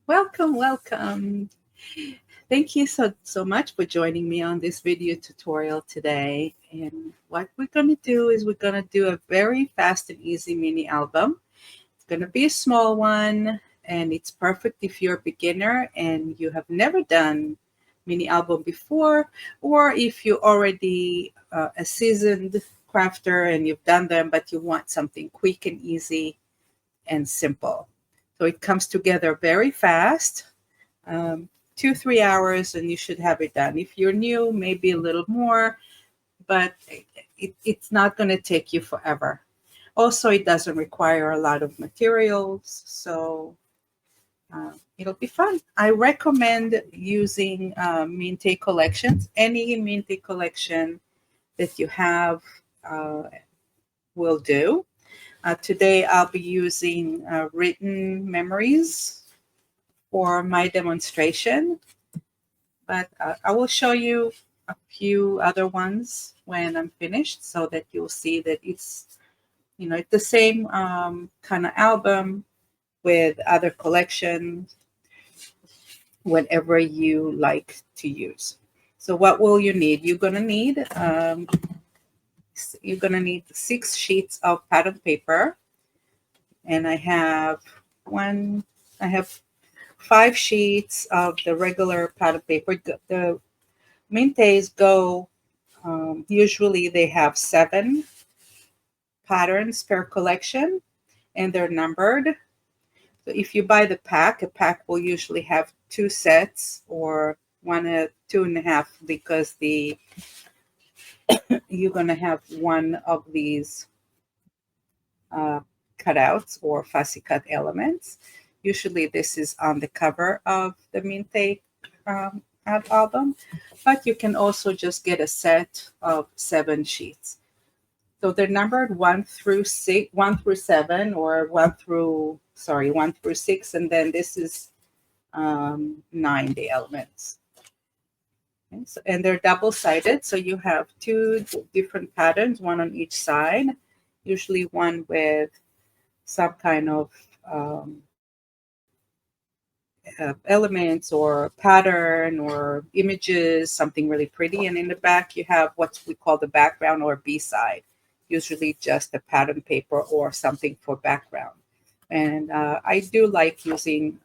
Welcome, welcome. Thank you so much for joining me on this video tutorial today. And what we're going to do is we're going to do a very fast and easy mini album. It's going to be a small one, and it's perfect if you're a beginner and you have never done mini album before, or if you're already a seasoned crafter and you've done them, but you want something quick and easy and simple. So it comes together very fast, 2-3 hours, and you should have it done. If you're new, maybe a little more, but it's not going to take you forever. Also, it doesn't require a lot of materials, so it'll be fun. I recommend using Mintay collections. Any Mintay collection that you have will do. Today, I'll be using written memories for my demonstration, but I will show you a few other ones when I'm finished so that you'll see that it's the same kind of album with other collections whenever you like to use. So what will you need? You're gonna need 6 sheets of pattern paper, and I have 5 sheets of the regular pattern paper. The Mintays go, usually they have 7 patterns per collection, and they're numbered. So if you buy the pack, a pack will usually have 2 sets or 2.5, because you're going to have one of these cutouts or fussy cut elements. Usually this is on the cover of the Mintay album, but you can also just get a set of 7 sheets. So they're numbered 1 through 7, or 1 through 6, and then this is 9, the elements. Okay, and they're double-sided, so you have 2 different patterns, one on each side, usually one with some kind of elements or pattern or images, something really pretty. And in the back, you have what we call the background or B-side, usually just a pattern paper or something for background. And I do like using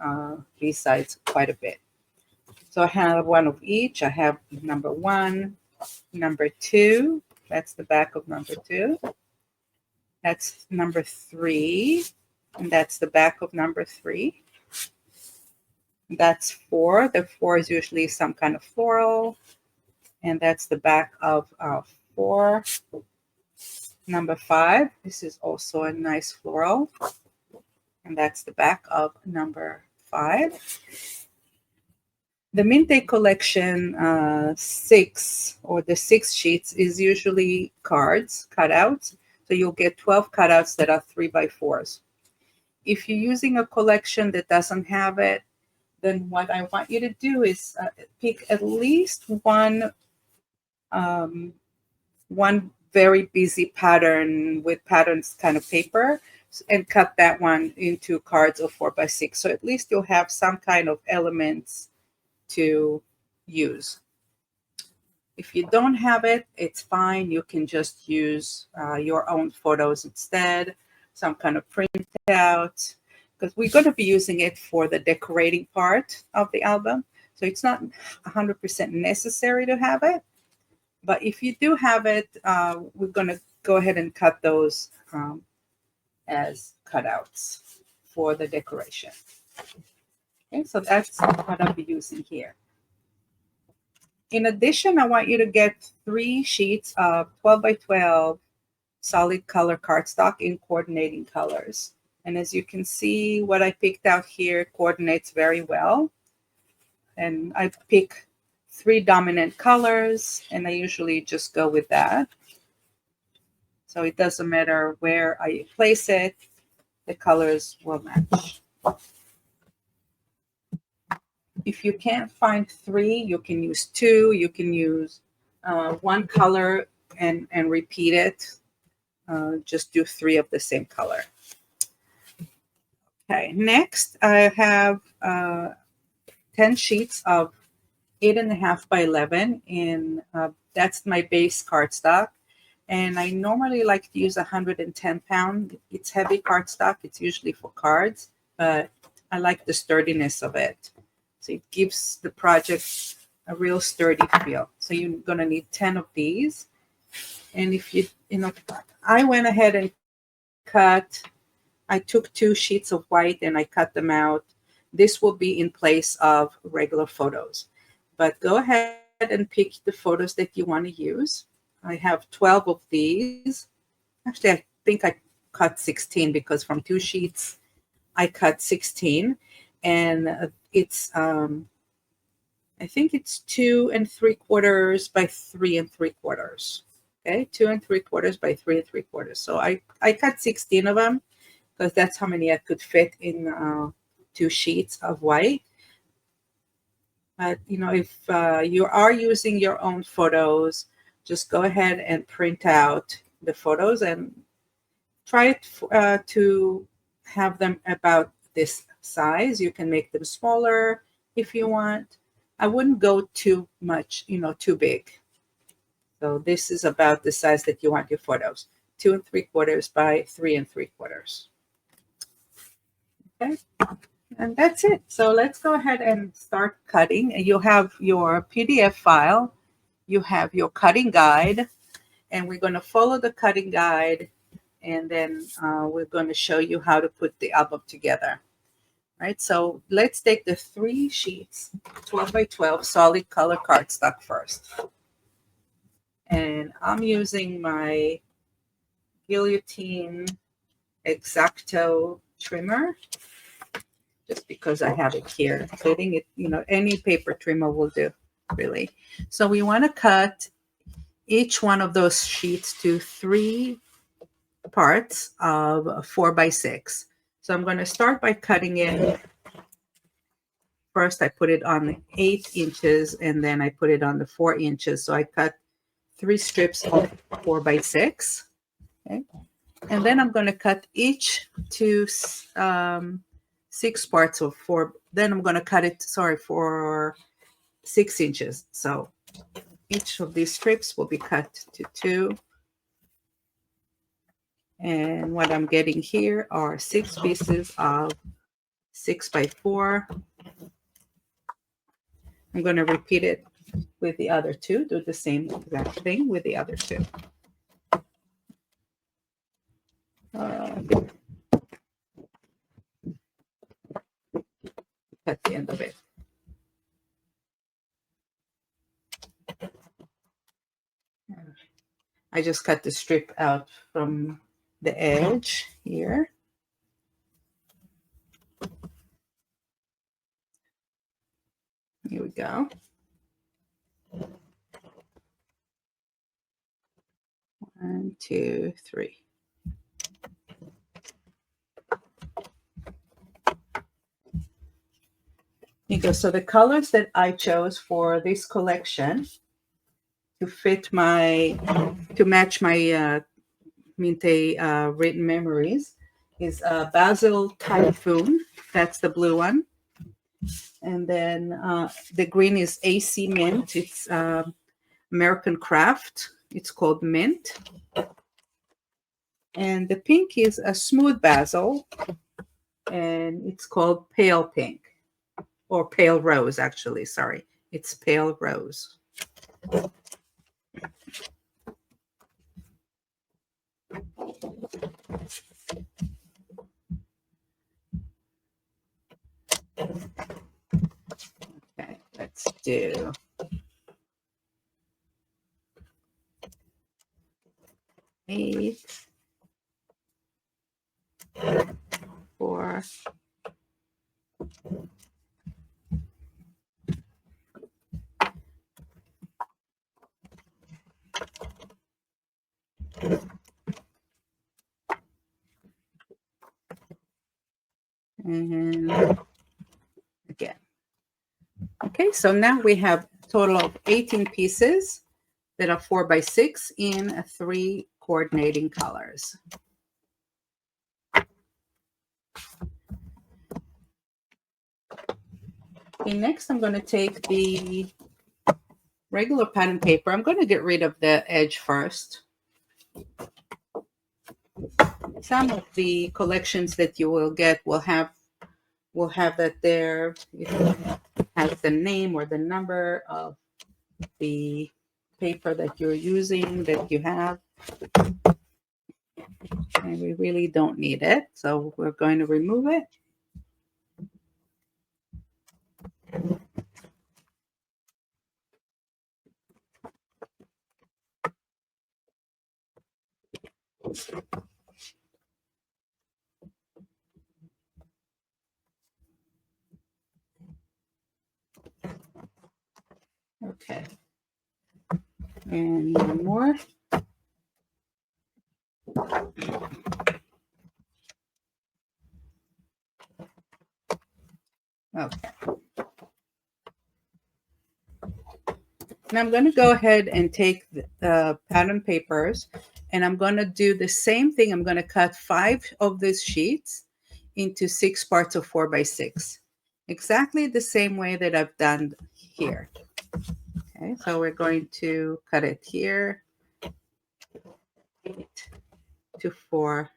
B-sides quite a bit. So I have one of each. I have number 1, number 2. That's the back of number 2. That's number 3. And that's the back of number 3. That's 4. The 4 is usually some kind of floral. And that's the back of 4. Number 5. This is also a nice floral. And that's the back of number 5. The Mintay collection 6, or the 6 sheets, is usually cards, cutouts. So you'll get 12 cutouts that are 3x4s. If you're using a collection that doesn't have it, then what I want you to do is pick at least one very busy pattern with patterns kind of paper, and cut that one into cards of 4x6. So at least you'll have some kind of elements to use. If you don't have it, it's fine. You can just use your own photos instead, some kind of printout, because we're going to be using it for the decorating part of the album. So it's not 100% necessary to have it. But if you do have it, we're going to go ahead and cut those as cutouts for the decoration. Okay, so that's what I'll be using here. In addition, I want you to get 3 sheets of 12x12 solid color cardstock in coordinating colors. And as you can see, what I picked out here coordinates very well. And I pick 3 dominant colors, and I usually just go with that. So it doesn't matter where I place it, the colors will match. If you can't find 3, you can use 2. You can use 1 color and repeat it. Just do 3 of the same color. Okay, next I have 10 sheets of 8.5 by 11, and that's my base cardstock. And I normally like to use 110 pound. It's heavy cardstock. It's usually for cards, but I like the sturdiness of it. So it gives the project a real sturdy feel. So you're gonna need 10 of these. And if I went ahead and cut. I took 2 sheets of white and I cut them out. This will be in place of regular photos. But go ahead and pick the photos that you want to use. I have 12 of these. Actually, I think I cut 16 because from 2 sheets, I cut 16. And I think it's 2 3/4 by 3 3/4. Okay, 2 3/4 by 3 3/4. So I cut 16 of them because that's how many I could fit in 2 sheets of white. But if you are using your own photos, just go ahead and print out the photos and try to have them about this size. You can make them smaller if you want. I wouldn't go too much, too big. So this is about the size that you want your photos, 2 3/4 by 3 3/4. Okay, and that's it. So let's go ahead and start cutting. You have your PDF file, you have your cutting guide, and we're going to follow the cutting guide, and then we're going to show you how to put the album together. Right, so let's take the 3 sheets, 12 by 12 solid color cardstock first. And I'm using my Guillotine X-Acto trimmer just because I have it here. So I think any paper trimmer will do, really. So we want to cut each one of those sheets to 3 parts of 4 by 6. So I'm going to start by cutting it. First, I put it on the 8 inches, and then I put it on the 4 inches. So I cut 3 strips of 4 by 6. Okay. And then I'm going to cut each to 6 parts of 4. Then I'm going to cut it, for 6 inches. So each of these strips will be cut to 2. And what I'm getting here are 6 pieces of 6 by 4. I'm going to repeat it with the other 2. Do the same exact thing with the other 2. Cut the end of it. I just cut the strip out from the edge here. Here we go. 1, 2, 3. Here you go. So the colors that I chose for this collection to match my Mintay Written Memories is Basil Typhoon. That's the blue one. And then the green is AC Mint. It's American Craft. It's called Mint. And the pink is a Smooth Basil, and it's called Pale Pink, or Pale Rose, actually. Sorry, it's Pale Rose. Okay, let's do 8, 4, and again. Okay, so now we have a total of 18 pieces that are 4 by 6 in 3 coordinating colors. Okay, next I'm going to take the regular pattern paper. I'm going to get rid of the edge first. Some of the collections that you will get will have that there. It has the name or the number of the paper that you're using, that you have. And we really don't need it, so we're going to remove it. Okay. And one more. Okay. Now I'm going to go ahead and take the pattern papers, and I'm going to do the same thing. I'm going to cut 5 of these sheets into 6 parts of 4 by 6. Exactly the same way that I've done here. Okay, so we're going to cut it here, 8 to 4,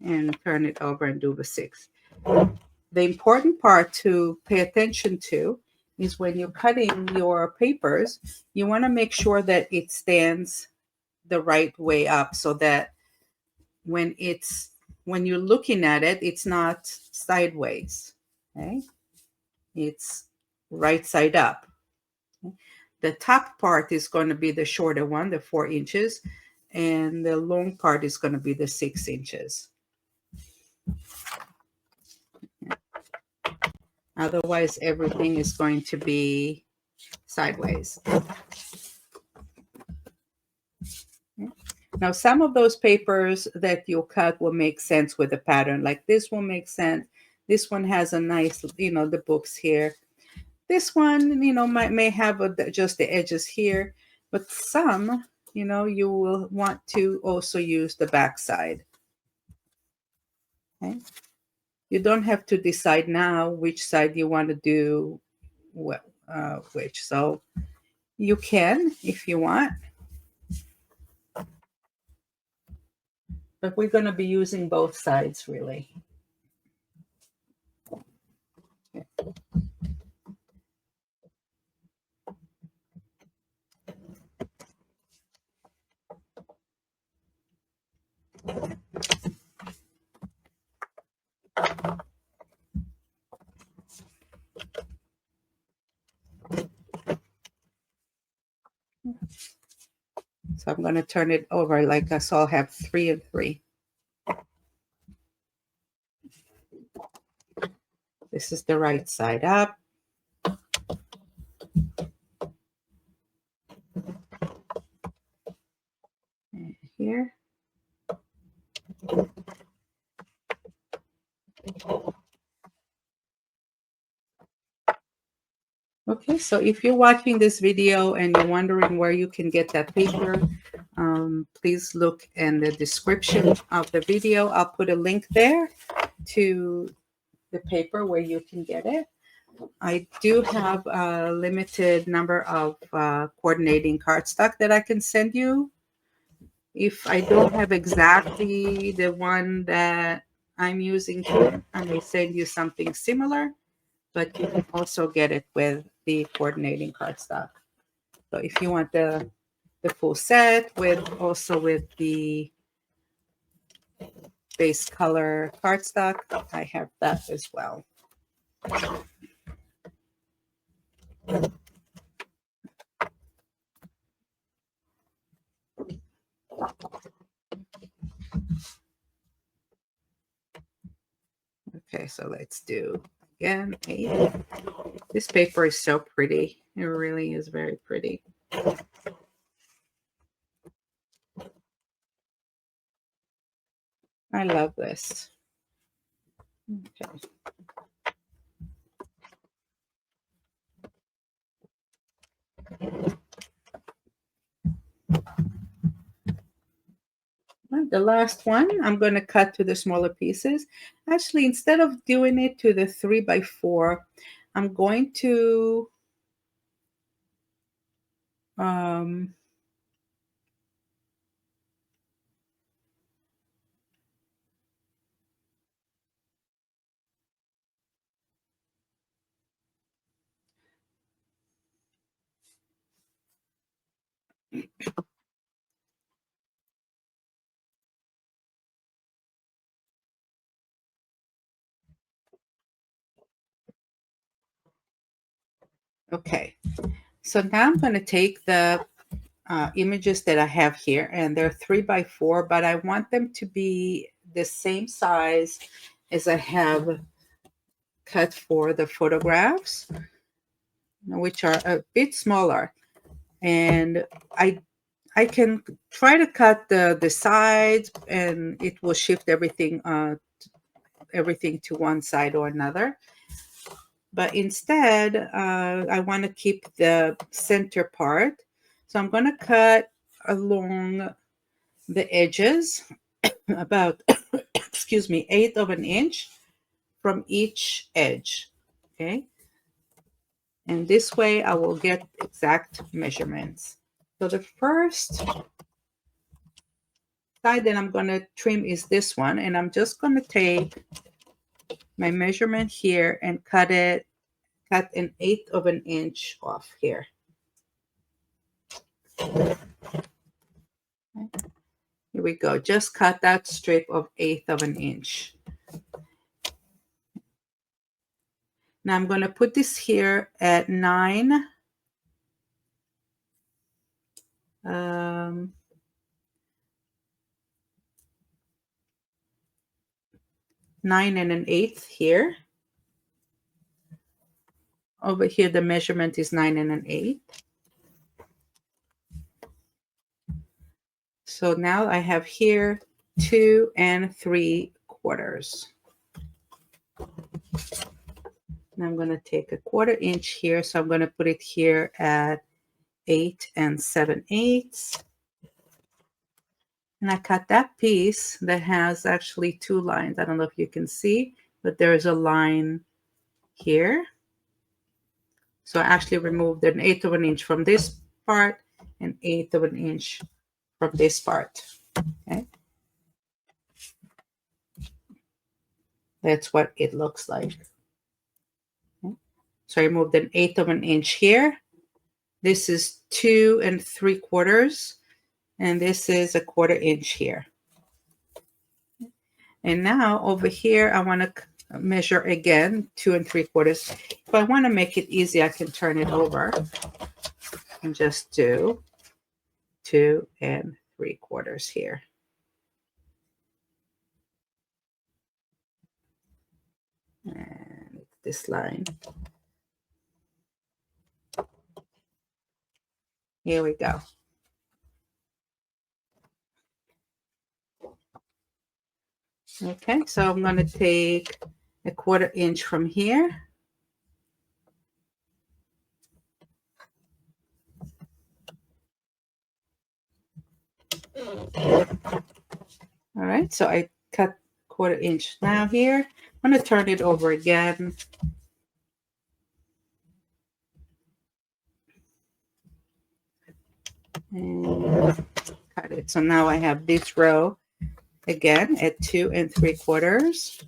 and turn it over and do the 6. The important part to pay attention to is when you're cutting your papers, you want to make sure that it stands the right way up, so that when you're looking at it, it's not sideways. Okay, it's right side up. The top part is going to be the shorter one, the 4 inches, and the long part is going to be the 6 inches. Otherwise, everything is going to be sideways. Now, some of those papers that you'll cut will make sense with the pattern. Like this will make sense. This one has a nice, the books here. This one, may have just the edges here. But some, you will want to also use the back side. Okay? You don't have to decide now which side you want to do which. So you can if you want. But we're going to be using both sides, really. Okay. So I'm going to turn it over like this. So I'll have 3 and 3. This is the right side up. And here. Okay, so if you're watching this video and you're wondering where you can get that paper, please look in the description of the video. I'll put a link there to the paper where you can get it. I do have a limited number of coordinating cardstock that I can send you. If I don't have exactly the one that I'm using here, I may send you something similar, but you can also get it with the coordinating cardstock. So if you want the full set with the base color cardstock, I have that as well. Okay, so let's do again 8. This paper is so pretty. It really is very pretty. I love this. Okay. the last one, I'm going to cut to the smaller pieces. Actually, instead of doing it to the 3x4, I'm going to okay. So now I'm going to take the images that I have here, and they're 3x4, but I want them to be the same size as I have cut for the photographs, which are a bit smaller. And I can try to cut the sides, and it will shift everything to one side or another. But instead, I want to keep the center part. So I'm going to cut along the edges about, excuse me, 1/8 of an inch from each edge. Okay. And this way I will get exact measurements. So the first side that I'm going to trim is this one. And I'm just going to take my measurement here and cut 1/8 of an inch off here. Okay. Here we go. Just cut that strip of 1/8 of an inch. Now I'm going to put this here at 9. 9 1/8 here. Over here, the measurement is 9 1/8. So now I have here 2 3/4. And I'm going to take 1/4 inch here. So I'm going to put it here at 8 7/8. And I cut that piece that has actually 2 lines. I don't know if you can see, but there's a line here. So I actually removed 1/8 of an inch from this part and 1/8 of an inch from this part. Okay. That's what it looks like. Okay. So I removed 1/8 of an inch here. This is 2 3/4, and this is 1/4 inch here. And now over here, I want to measure again 2 3/4. If I want to make it easy, I can turn it over and just do 2 3/4 here. And this line. Here we go. Okay, so I'm going to take 1/4 inch from here. All right, so I cut 1/4 inch now here. I'm going to turn it over again. And cut it. So now I have this row again at 2 3/4.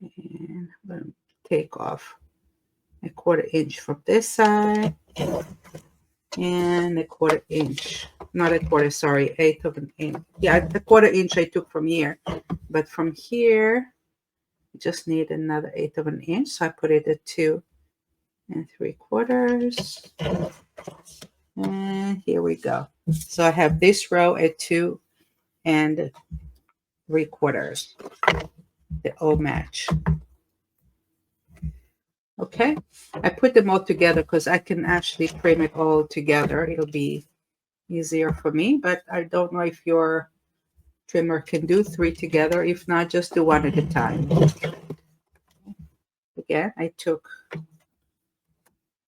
And I'm going to take off 1/4 inch from this side and 1/4 inch, not 1/4, sorry, 1/8 of an inch. Yeah, 1/4 inch I took from here, but from here, I just need another 1/8 of an inch. So I put it at 2 3/4. And here we go. So I have this row at 2 3/4. They all match. Okay, I put them all together because I can actually frame it all together. It'll be easier for me, but I don't know if your trimmer can do 3 together. If not, just do 1 at a time. Again, I took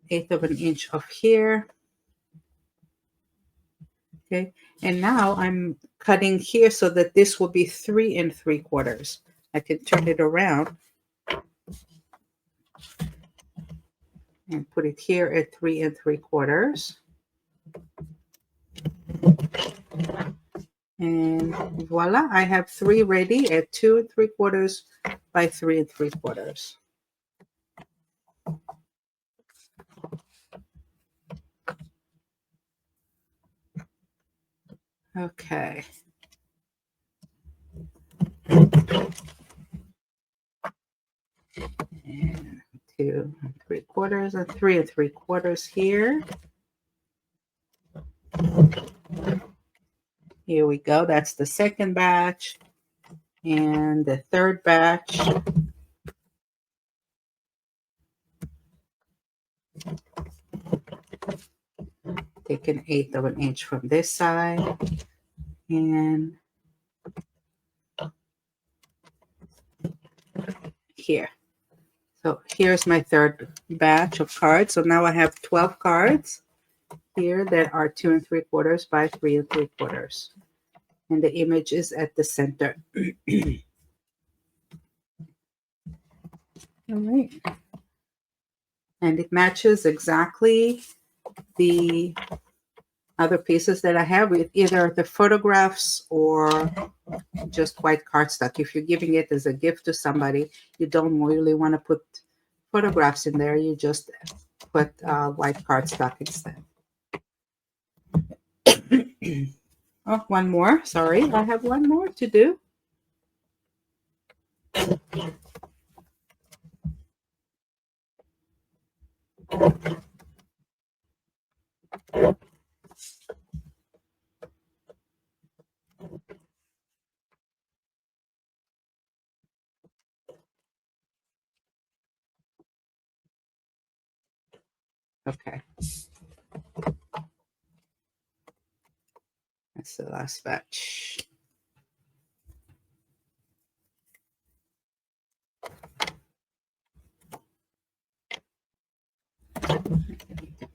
1/8 of an inch off here. Okay, and now I'm cutting here so that this will be 3 3/4. I can turn it around and put it here at 3 3/4. And voila, I have 3 ready at 2 3/4 by 3 3/4. Okay. And 2 3/4 and 3 3/4 here. Here we go. That's the second batch. And the third batch. Take an 1/8 of an inch from this side. And here. So here's my third batch of cards. So now I have 12 cards here that are 2 3/4 by 3 3/4. And the image is at the center. All right. And it matches exactly the other pieces that I have with either the photographs or just white cardstock. If you're giving it as a gift to somebody, you don't really want to put photographs in there. You just put white cardstock instead. Oh, one more. Sorry, I have one more to do. Okay. That's the last batch.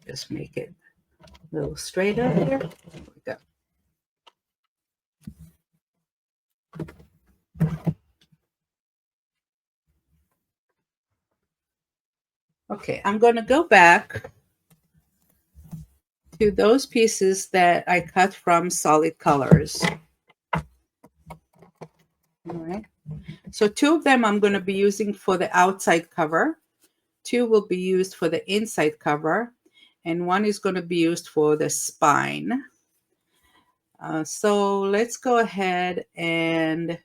Just make it a little straighter here. There we go. Okay, I'm going to go back to those pieces that I cut from solid colors. All right. So 2 of them I'm going to be using for the outside cover. 2 will be used for the inside cover. And 1 is going to be used for the spine. So let's go ahead and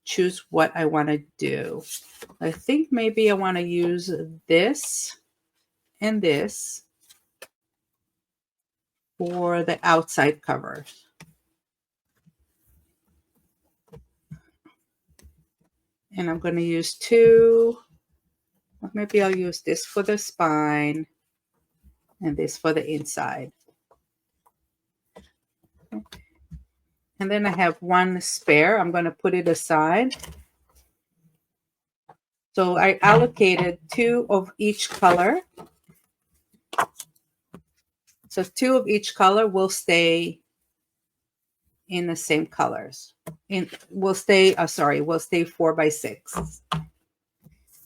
choose what I want to do. I think maybe I want to use this and this for the outside cover. And I'm going to use 2. Maybe I'll use this for the spine and this for the inside. And then I have 1 spare. I'm going to put it aside. So I allocated 2 of each color. So 2 of each color will stay in the same colors. Will stay 4 by 6.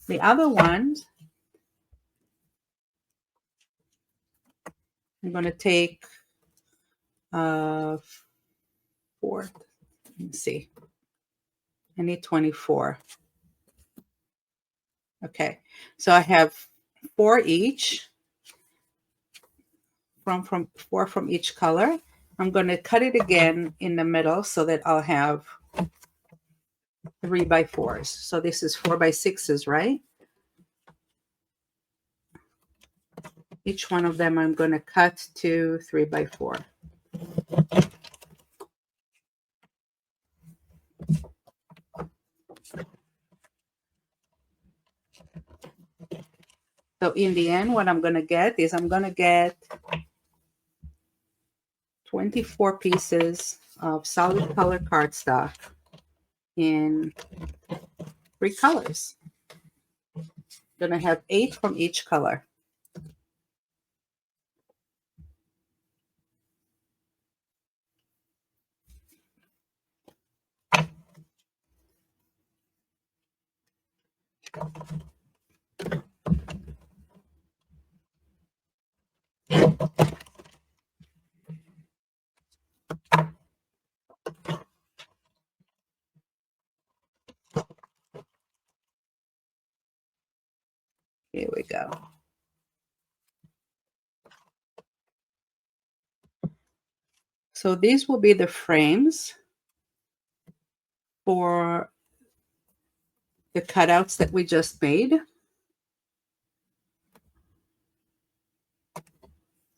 The other ones, I'm going to take 4. Let's see. I need 24. Okay, so I have 4 each from 4 from each color. I'm going to cut it again in the middle so that I'll have 3 by 4s. So this is 4 by 6s, right? Each one of them I'm going to cut to 3 by 4. So in the end, what I'm going to get is I'm going to get 24 pieces of solid color cardstock in 3 colors. I'm going to have 8 from each color. Here we go. So these will be the frames for the cutouts that we just made.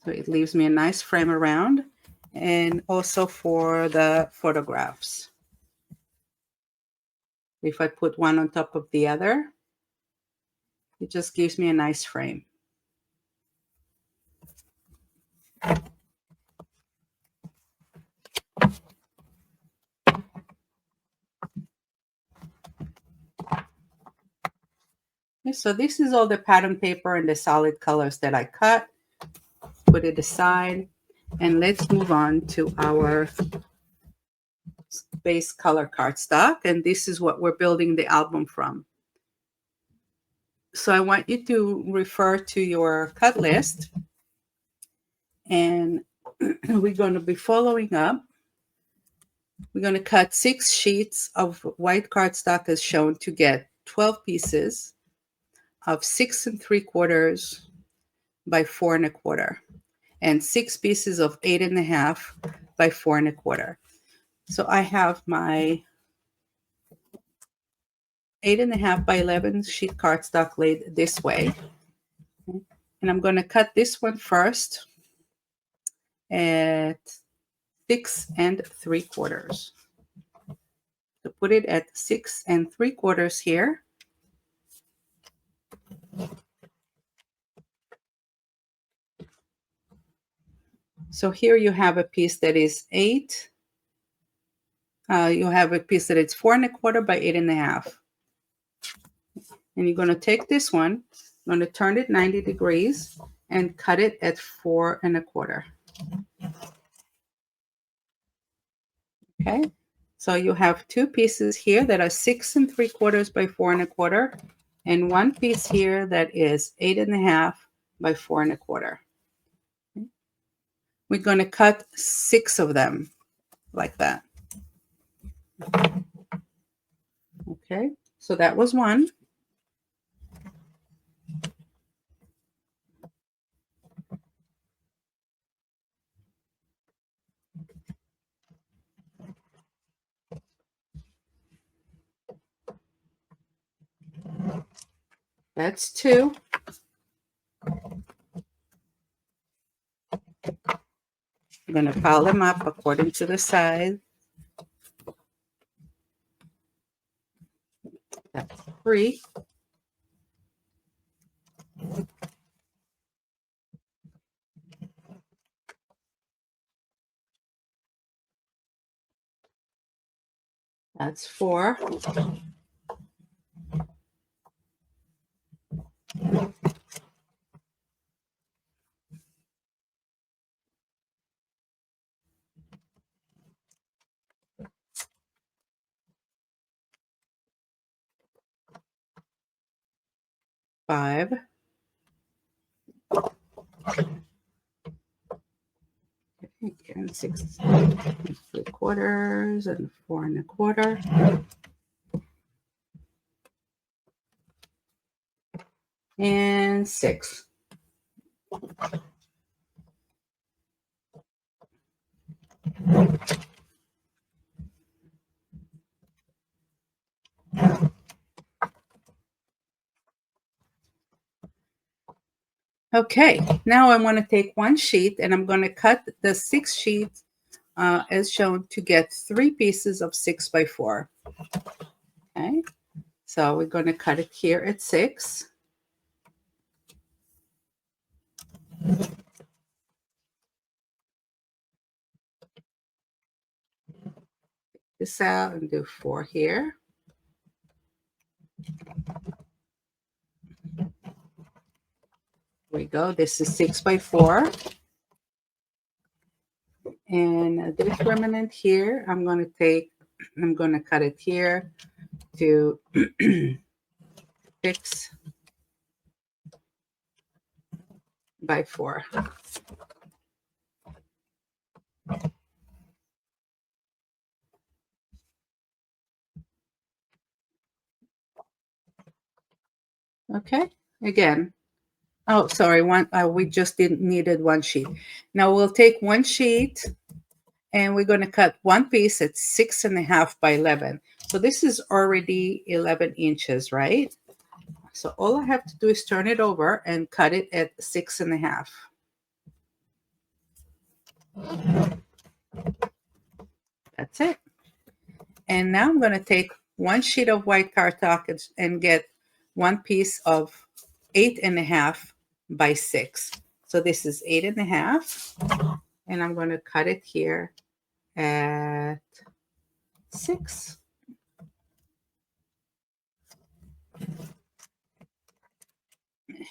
So it leaves me a nice frame around, and also for the photographs. If I put one on top of the other, it just gives me a nice frame. Okay, so this is all the pattern paper and the solid colors that I cut. Put it aside, and let's move on to our base color cardstock, and this is what we're building the album from. So I want you to refer to your cut list, and we're going to be following up. We're going to cut 6 sheets of white cardstock as shown to get 12 pieces of 6 3/4 by 4 1/4, and 6 pieces of 8 1/2 by 4 1/4. So I have my 8 1/2 by 11 sheet cardstock laid this way. And I'm going to cut this one first at 6 3/4. So put it at 6 3/4 here. So here you have a piece that is 8. You have a piece that is 4 1/4 by 8 1/2. And you're going to take this one, I'm going to turn it 90 degrees and cut it at 4 1/4. Okay, so you have 2 pieces here that are 6 3/4 by 4 1/4, and 1 piece here that is 8 1/2 by 4 1/4. We're going to cut 6 of them like that. Okay, so that was one. That's 2. I'm going to pile them up according to the size. That's 3. That's 4. Five. And 6 3/4 and 4 1/4. And 6. Okay, now I want to take one sheet and I'm going to cut the 6 sheets as shown to get 3 pieces of 6 by 4. Okay, so we're going to cut it here at 6. This out and do 4 here. Here we go. This is 6 by 4. And this remnant here, I'm going to cut it here to 6 by 4. Okay, again. Oh, sorry, we just needed one sheet. Now we'll take one sheet and we're going to cut one piece at 6.5 by 11. So this is already 11 inches, right? So all I have to do is turn it over and cut it at 6.5. That's it. And now I'm going to take one sheet of white cardstock and get one piece of 8.5 by 6. So this is 8.5, and I'm going to cut it here at 6.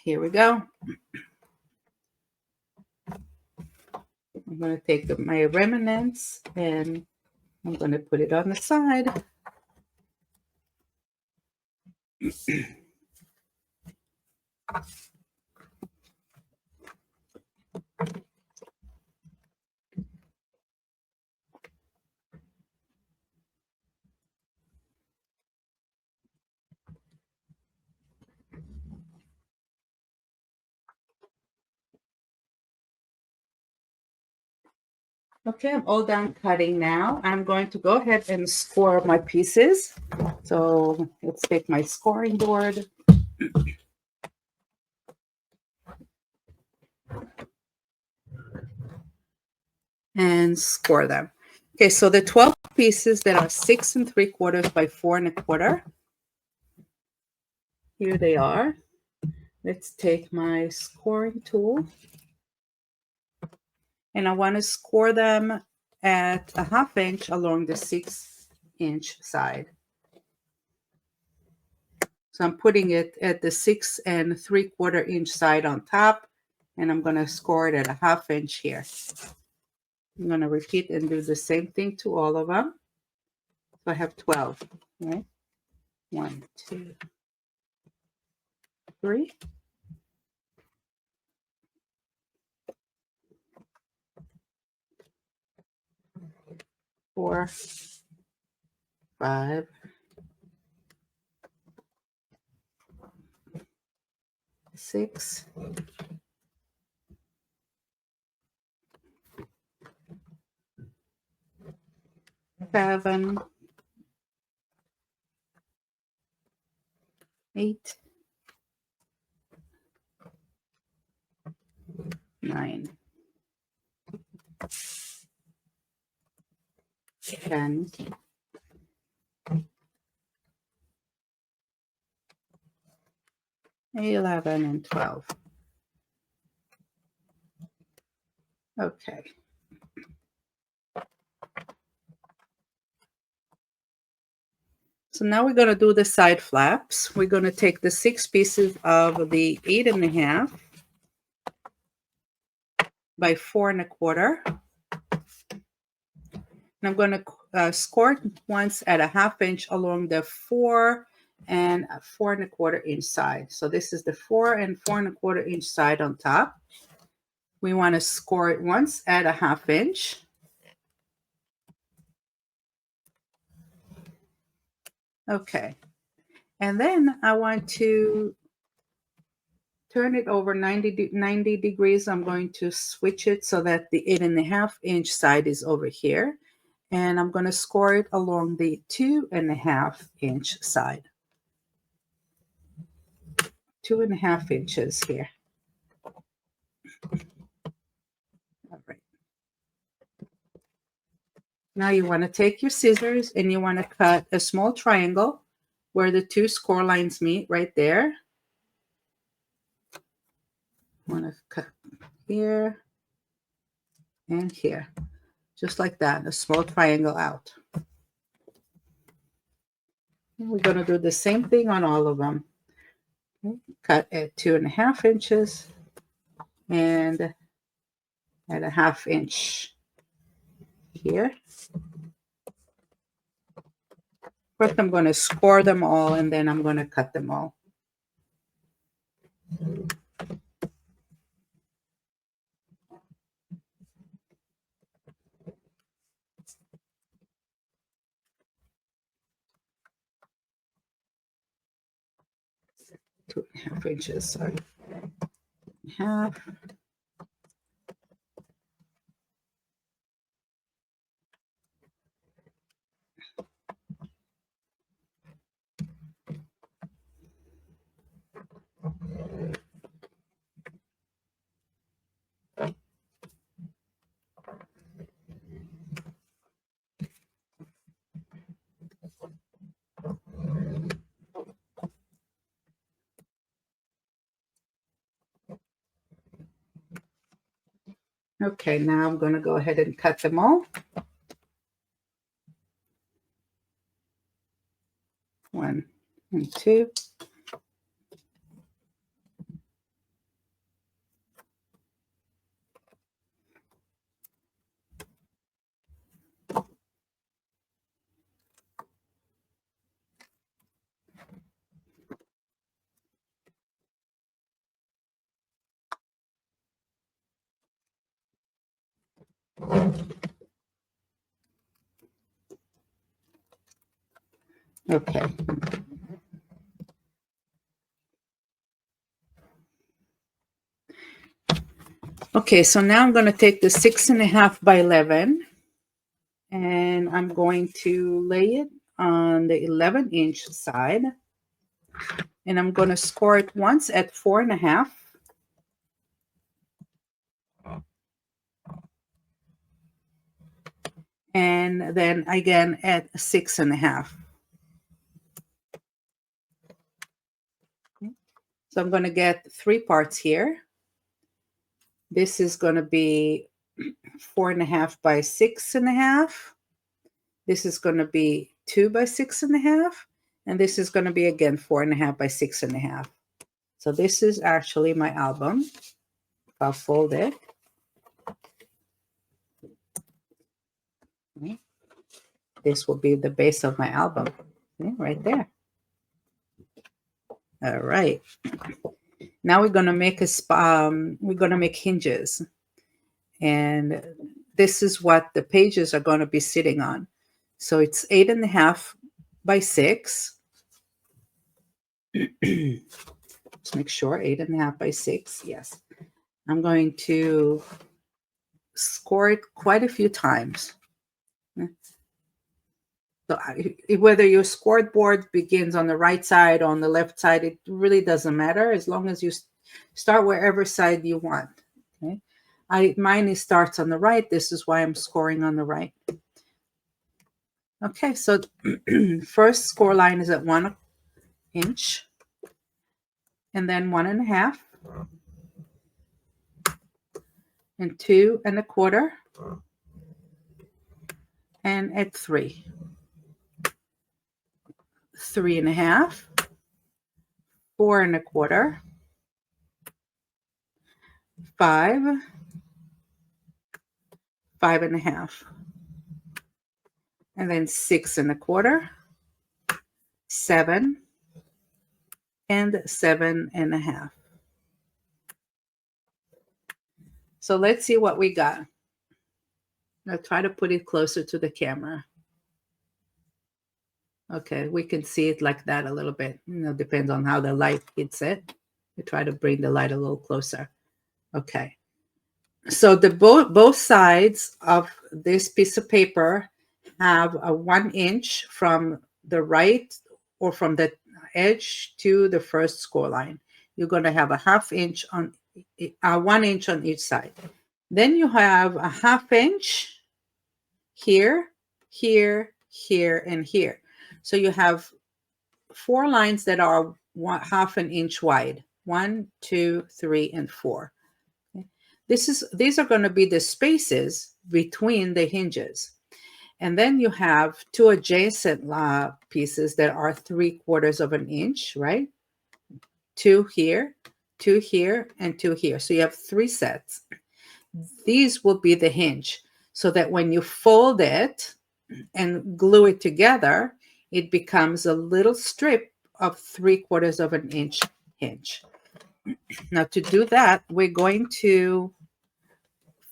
Here we go. I'm going to take my remnants and I'm going to put it on the side. Okay, I'm all done cutting now. I'm going to go ahead and score my pieces. So let's take my scoring board. And score them. Okay, so the 12 pieces that are 6 3/4 by 4 1/4. Here they are. Let's take my scoring tool. And I want to score them at 1/2 inch along the 6-inch side. So I'm putting it at the 6 3/4 inch side on top, and I'm going to score it at 1/2 inch here. I'm going to repeat and do the same thing to all of them. So I have 12, right? 1, 2, 3. 4, 5, 6, 7, 8, 9, 10, 11, and 12. Okay. So now we're going to do the side flaps. We're going to take the 6 pieces of the 8.5 by 4 1/4. And I'm going to score it once at 1/2 inch along the 4 and 4 1/4 inch side. So this is the 4 and 4 1/4 inch side on top. We want to score it once at 1/2 inch. Okay. And then I want to turn it over 90 degrees. I'm going to switch it so that the 8.5 inch side is over here. And I'm going to score it along the 2.5 inch side. 2.5 inches here. All right. Now you want to take your scissors and you want to cut a small triangle where the 2 score lines meet right there. I want to cut here and here, just like that, a small triangle out. And we're going to do the same thing on all of them. Okay. Cut at 2.5 inches and at 1/2 inch here. First, I'm going to score them all and then I'm going to cut them all. 2.5 inches, sorry. Half. Okay, now I'm going to go ahead and cut them all. 1 and 2. Okay. Okay, so now I'm going to take the 6.5 by 11 and I'm going to lay it on the 11-inch side. And I'm going to score it once at 4.5. And then again at 6.5. So I'm going to get 3 parts here. This is going to be 4.5 by 6.5. This is going to be 2 by 6.5. And this is going to be again 4.5 by 6.5. So this is actually my album. I'll fold it. This will be the base of my album. Right there. All right. Now we're going to make hinges. And this is what the pages are going to be sitting on. So it's 8.5 by 6. Let's make sure 8.5 by 6. Yes. I'm going to score it quite a few times. So whether your scored board begins on the right side or on the left side, it really doesn't matter as long as you start wherever side you want. Okay. Mine starts on the right. This is why I'm scoring on the right. Okay, so first score line is at 1 inch, and then 1.5, and 2.25, and at 3, 3.5, 4.25, 5, 5.5, and then 6.25, 7, and 7.5. So let's see what we got. I'll try to put it closer to the camera. Okay, we can see it like that a little bit. Depends on how the light hits it. We try to bring the light a little closer. Okay. So the both sides of this piece of paper have a 1 inch from the right or from the edge to the first score line. You're going to have a 1/2 inch on 1 inch on each side. Then you have a 1/2 inch here, here, here, and here. So you have 4 lines that are 1/2 an inch wide. 1, 2, 3, and 4. Okay. These are going to be the spaces between the hinges. And then you have 2 adjacent pieces that are 3/4 of an inch, right? 2 here, 2 here, and 2 here. So you have 3 sets. These will be the hinge, so that when you fold it and glue it together, it becomes a little strip of 3/4 of an inch hinge. Now to do that, we're going to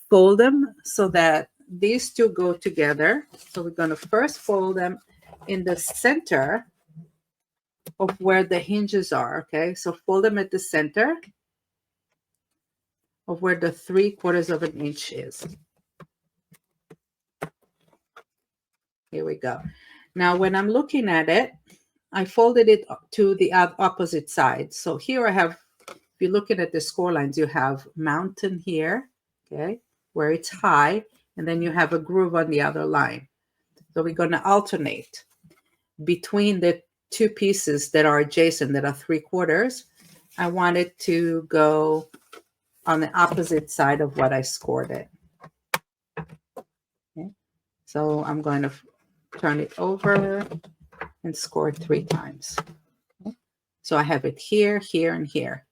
fold them so that these two go together. So we're going to first fold them in the center of where the hinges are. Okay, so fold them at the center of where the 3/4 of an inch is. Here we go. Now when I'm looking at it, I folded it to the opposite side. So here I have, if you're looking at the score lines, you have mountain here, okay, where it's high, and then you have a groove on the other line. So we're going to alternate between the two pieces that are adjacent, that are 3/4. I want it to go on the opposite side of what I scored it. Okay. So I'm going to turn it over and score it 3 times. Okay. So I have it here, here, and here.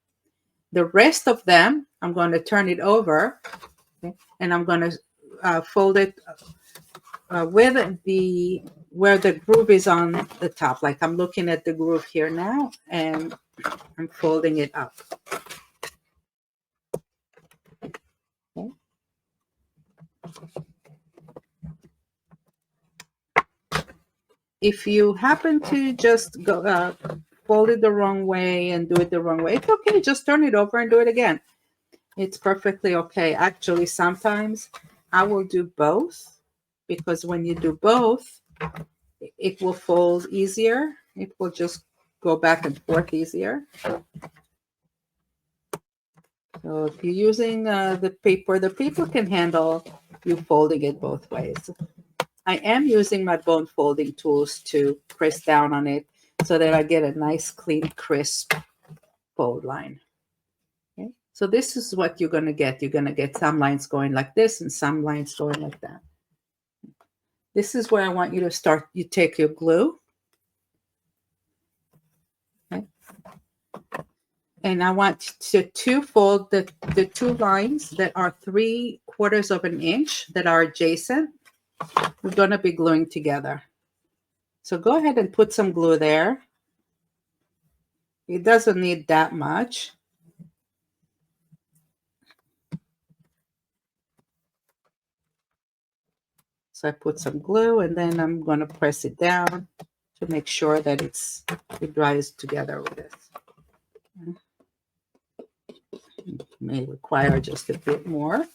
The rest of them, I'm going to turn it over, okay, and I'm going to fold it with the where the groove is on the top. Like I'm looking at the groove here now, and I'm folding it up. Okay. If you happen to just go fold it the wrong way and do it the wrong way, it's okay. Just turn it over and do it again. It's perfectly okay. Actually, sometimes I will do both, because when you do both, it will fold easier. It will just go back and forth easier. So if you're using the paper can handle you folding it both ways. I am using my bone folding tools to press down on it so that I get a nice, clean, crisp fold line. Okay? So this is what you're going to get. You're going to get some lines going like this and some lines going like that. This is where I want you to start. You take your glue. Okay? And I want to fold the two lines that are 3/4 of an inch that are adjacent. We're going to be gluing together. So go ahead and put some glue there. It doesn't need that much. So I put some glue, and then I'm going to press it down to make sure that it dries together with this. It may require just a bit more.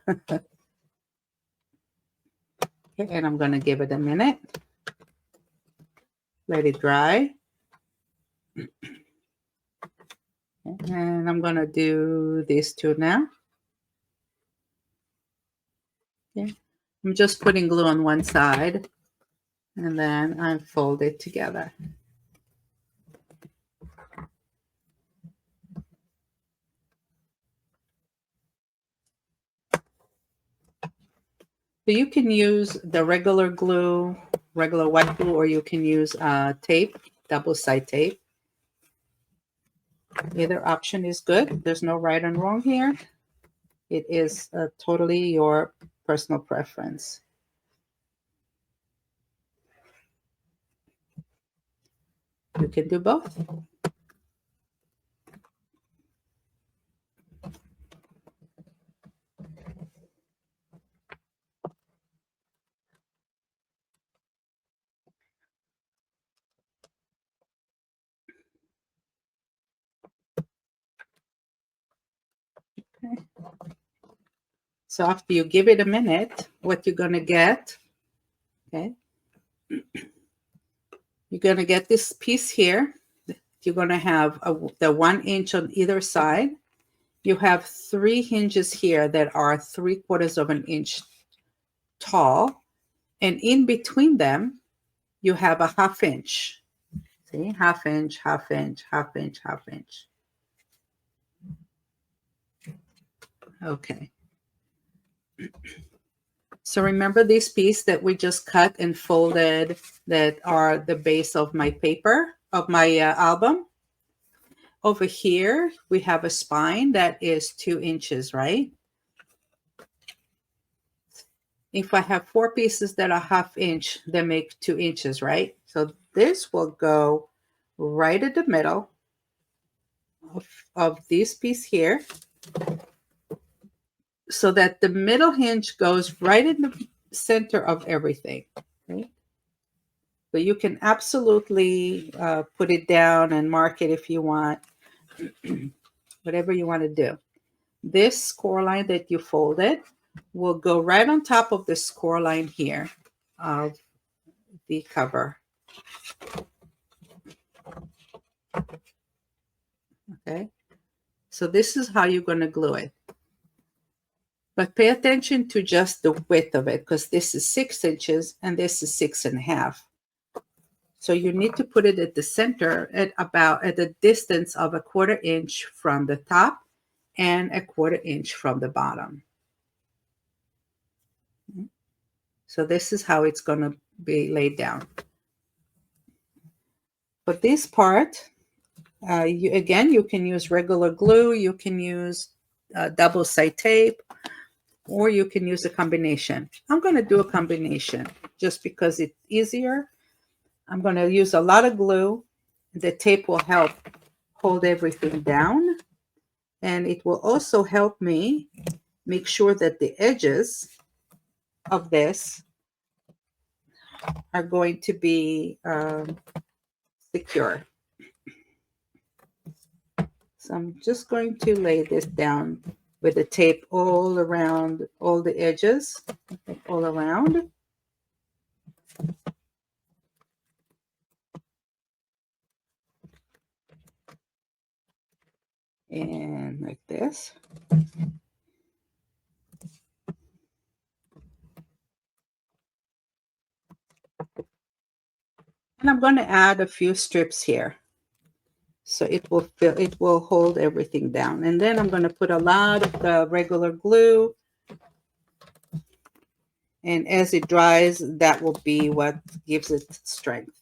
Okay, and I'm going to give it a minute. Let it dry. And I'm going to do these two now. Okay. I'm just putting glue on one side, and then I fold it together. So you can use the regular glue, regular white glue, or you can use tape, double-side tape. Either option is good. There's no right and wrong here. It is totally your personal preference. You can do both. Okay. So after you give it a minute, what you're going to get, okay, you're going to get this piece here. You're going to have the 1 inch on either side. You have 3 hinges here that are 3/4 of an inch tall. And in between them, you have a 1/2 inch. See, 1/2 inch, 1/2 inch, 1/2 inch, 1/2 inch. Okay. So remember this piece that we just cut and folded that are the base of my paper, of my album? Over here, we have a spine that is 2 inches, right? If I have 4 pieces that are 1/2 inch, they make 2 inches, right? So this will go right at the middle. of this piece here, so that the middle hinge goes right in the center of everything. Okay? So you can absolutely put it down and mark it if you want, whatever you want to do. This score line that you folded will go right on top of the score line here of the cover. Okay, so this is how you're going to glue it. But pay attention to just the width of it, because this is 6 inches and this is 6.5. So you need to put it at the center at the distance of 1/4 inch from the top and 1/4 inch from the bottom. So this is how it's going to be laid down. For this part, you can use regular glue, you can use double-sided tape, or you can use a combination. I'm going to do a combination just because it's easier. I'm going to use a lot of glue. The tape will help hold everything down, and it will also help me make sure that the edges of this are going to be secure. So I'm just going to lay this down with the tape all around all the edges, all around. And like this. And I'm going to add a few strips here. So it will hold everything down. And then I'm going to put a lot of the regular glue. And as it dries, that will be what gives it strength.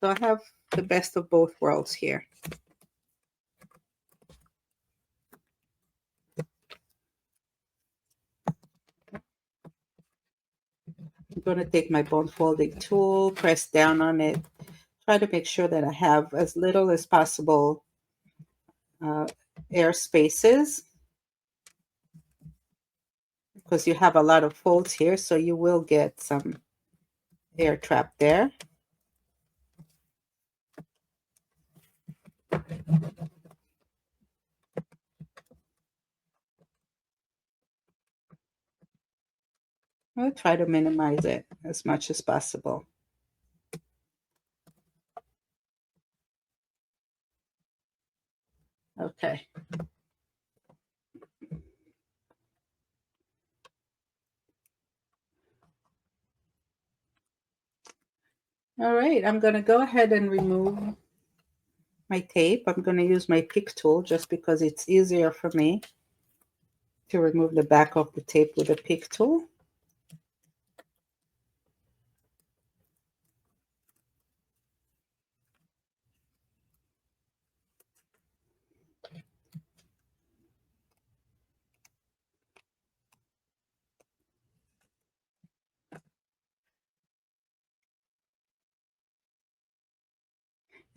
So I have the best of both worlds here. I'm going to take my bone folding tool, press down on it, try to make sure that I have as little as possible air spaces, because you have a lot of folds here, so you will get some air trapped there. I'll try to minimize it as much as possible. Okay. All right, I'm going to go ahead and remove my tape. I'm going to use my pick tool just because it's easier for me to remove the back of the tape with a pick tool.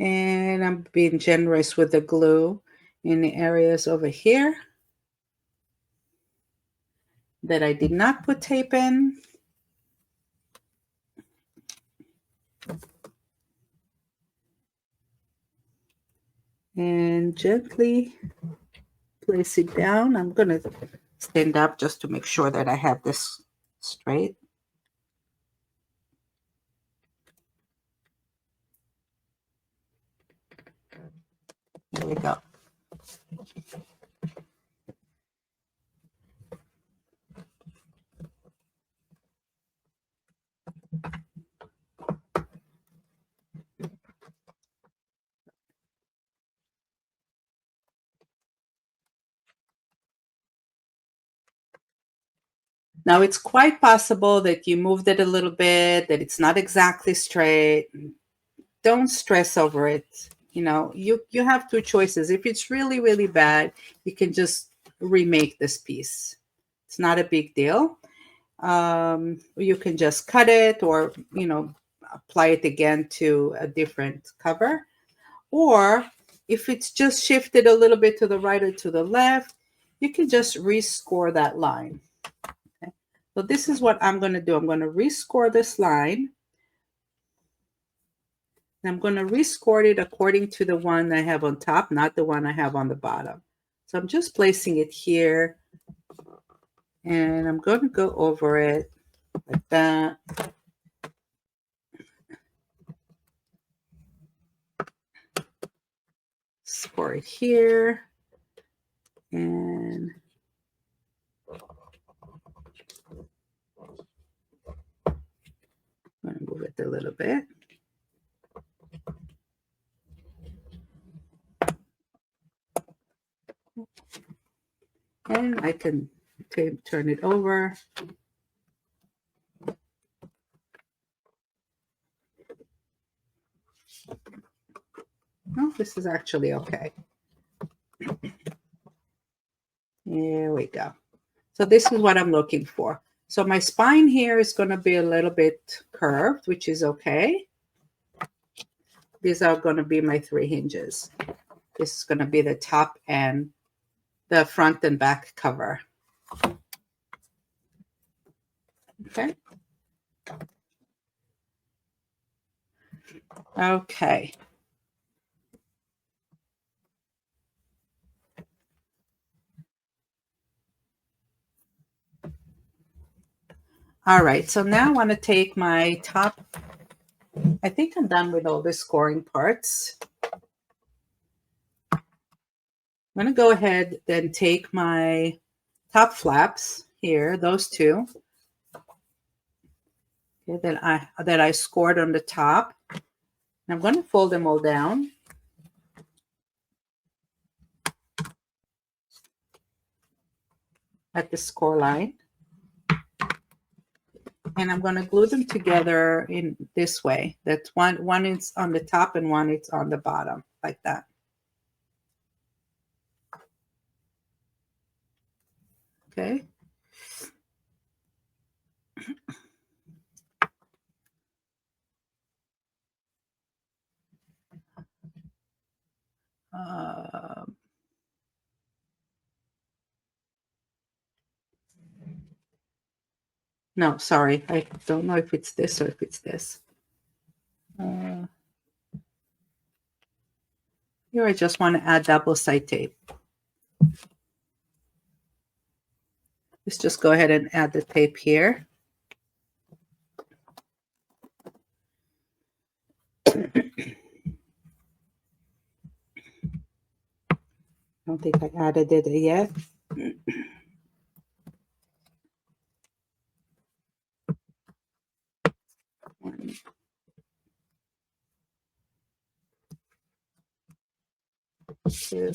And I'm being generous with the glue in the areas over here that I did not put tape in. And gently place it down. I'm going to stand up just to make sure that I have this straight. There we go. Now, it's quite possible that you moved it a little bit, that it's not exactly straight. Don't stress over it. You know, you have two choices. If it's really, really bad, you can just remake this piece. It's not a big deal. You can just cut it, or, you know, apply it again to a different cover. Or If it's just shifted a little bit to the right or to the left, you can just rescore that line. Okay. So this is what I'm going to do. I'm going to rescore this line. And I'm going to rescore it according to the one I have on top, not the one I have on the bottom. So I'm just placing it here. And I'm going to go over it like that. Score it here. And I'm going to move it a little bit. And I can turn it over. Oh, this is actually okay. Here we go. So this is what I'm looking for. So my spine here is going to be a little bit curved, which is okay. These are going to be my 3 hinges. This is going to be the top and the front and back cover. Okay. Okay. All right. So now I want to take my top. I think I'm done with all the scoring parts. I'm going to go ahead and take my top flaps here, those 2. Okay, that I scored on the top. And I'm going to fold them all down. At the score line. And I'm going to glue them together in this way. That's one is on the top and one is on the bottom, like that. Okay. No, sorry. I don't know if it's this or if it's this. Here I just want to add double side tape. Let's just go ahead and add the tape here. I don't think I added it yet. One, 2.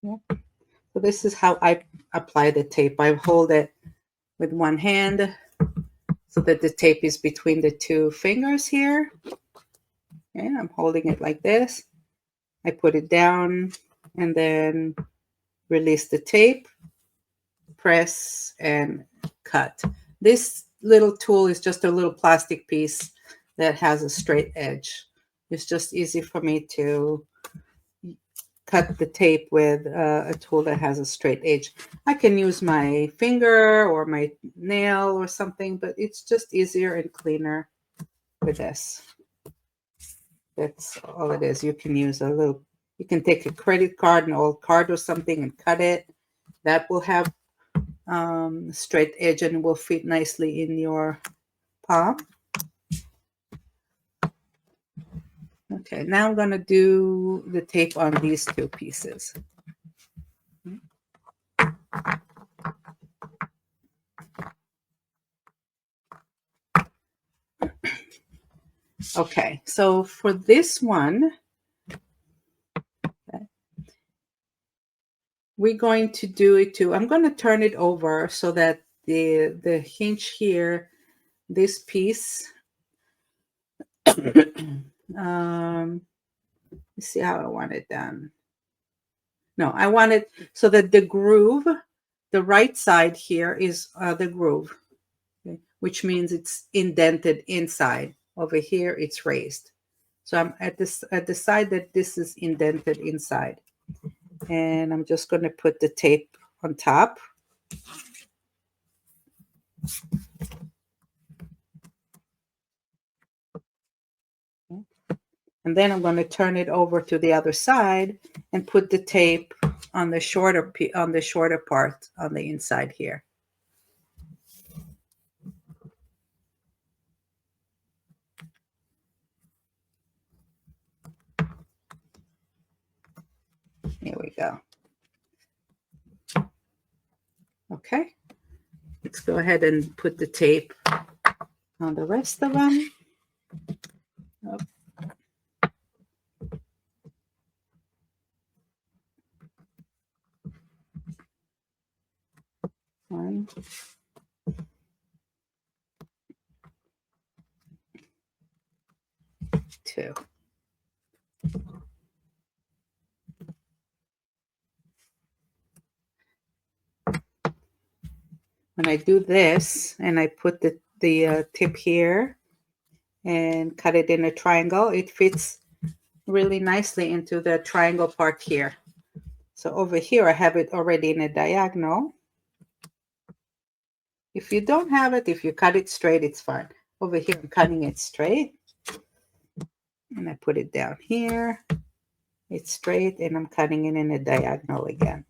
Yeah. So this is how I apply the tape. I hold it with one hand so that the tape is between the 2 fingers here. And I'm holding it like this. I put it down and then release the tape, press, and cut. This little tool is just a little plastic piece that has a straight edge. It's just easy for me to cut the tape with a tool that has a straight edge. I can use my finger or my nail or something, but it's just easier and cleaner with this. That's all it is. You can use a little, you can take a credit card, an old card or something and cut it. That will have straight edge and will fit nicely in your palm. Okay, now I'm going to do the tape on these two pieces. Okay, so for this one, we're going to do it too. I'm going to turn it over so that the hinge here, this piece, let's see how I want it done. No, I want it so that the groove, the right side here is the groove, okay, which means it's indented inside. Over here, it's raised. So I'm at the side that this is indented inside. And I'm just going to put the tape on top. And then I'm going to turn it over to the other side and put the tape on the shorter part on the inside here. Here we go. Okay. Let's go ahead and put the tape on the rest of them. Oh. One. Two. When I do this and I put the tip here and cut it in a triangle, it fits really nicely into the triangle part here. So over here, I have it already in a diagonal. If you don't have it, if you cut it straight, it's fine. Over here, I'm cutting it straight. And I put it down here. It's straight, and I'm cutting it in a diagonal again.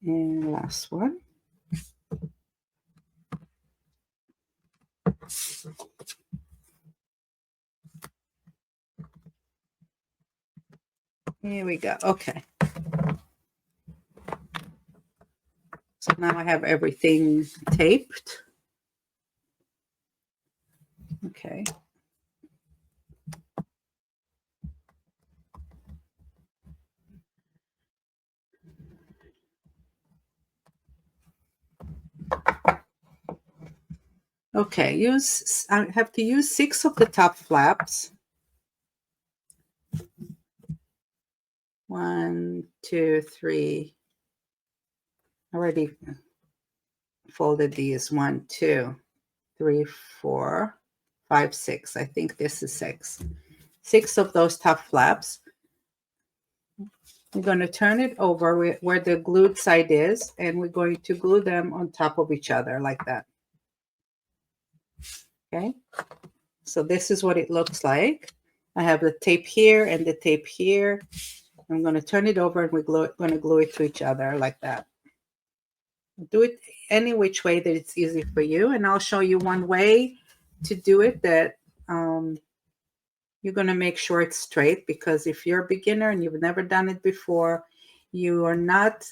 And last one. Here we go. Okay. So now I have everything taped. Okay. Okay, I have to use 6 of the top flaps. 1, 2, 3. I already folded these. 1, 2, 3, 4, 5, 6. I think this is 6. 6 of those top flaps. I'm going to turn it over where the glued side is, and we're going to glue them on top of each other like that. Okay, so this is what it looks like. I have the tape here and the tape here. I'm going to turn it over and we're going to glue it to each other like that. Do it any which way that it's easy for you, and I'll show you one way to do it that you're going to make sure it's straight, because if you're a beginner and you've never done it before, you are not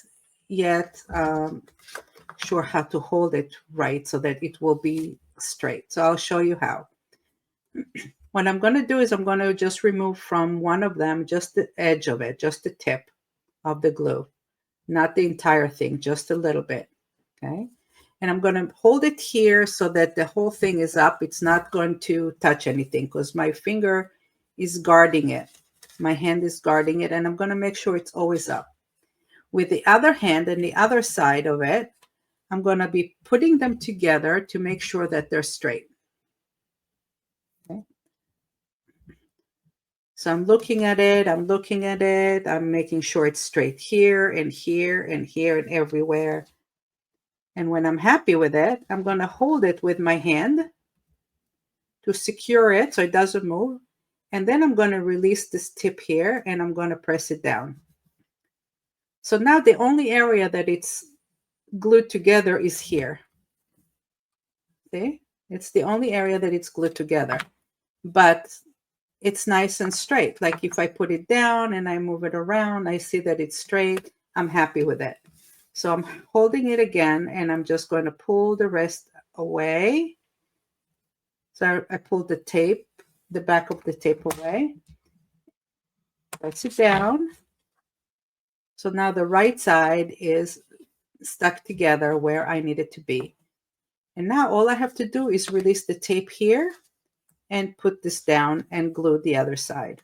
yet sure how to hold it right so that it will be straight. So I'll show you how. What I'm going to do is I'm going to just remove from one of them just the edge of it, just the tip of the glue, not the entire thing, just a little bit. Okay. And I'm going to hold it here so that the whole thing is up. It's not going to touch anything because my finger is guarding it. My hand is guarding it, and I'm going to make sure it's always up. With the other hand and the other side of it, I'm going to be putting them together to make sure that they're straight. Okay. So I'm looking at it, I'm making sure it's straight here and here and here and everywhere. And when I'm happy with it, I'm going to hold it with my hand to secure it so it doesn't move. And then I'm going to release this tip here and I'm going to press it down. So now the only area that it's glued together is here. See? It's the only area that it's glued together. But it's nice and straight. Like if I put it down and I move it around, I see that it's straight. I'm happy with it. So I'm holding it again and I'm just going to pull the rest away. So I pulled the tape, the back of the tape away. Press it down. So now the right side is stuck together where I need it to be. And now all I have to do is release the tape here and put this down and glue the other side.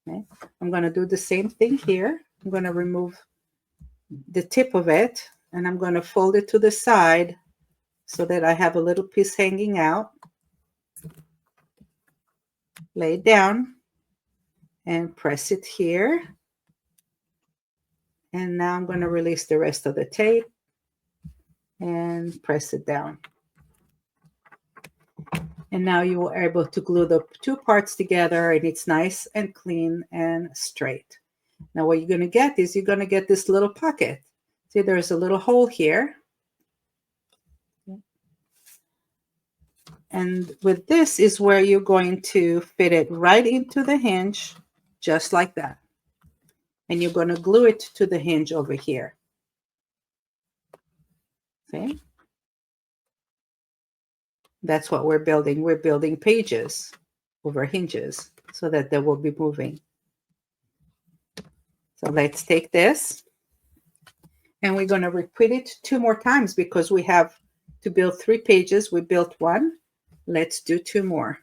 Okay. I'm going to do the same thing here. I'm going to remove the tip of it and I'm going to fold it to the side so that I have a little piece hanging out. Lay it down and press it here. And now I'm going to release the rest of the tape and press it down. And now you are able to glue the two parts together and it's nice and clean and straight. Now what you're going to get is you're going to get this little pocket. See, there's a little hole here. And with this is where you're going to fit it right into the hinge, just like that. And you're going to glue it to the hinge over here. See? That's what we're building. We're building pages over hinges so that they will be moving. So let's take this and we're going to repeat it 2 more times because we have to build 3 pages. We built 1. Let's do 2 more.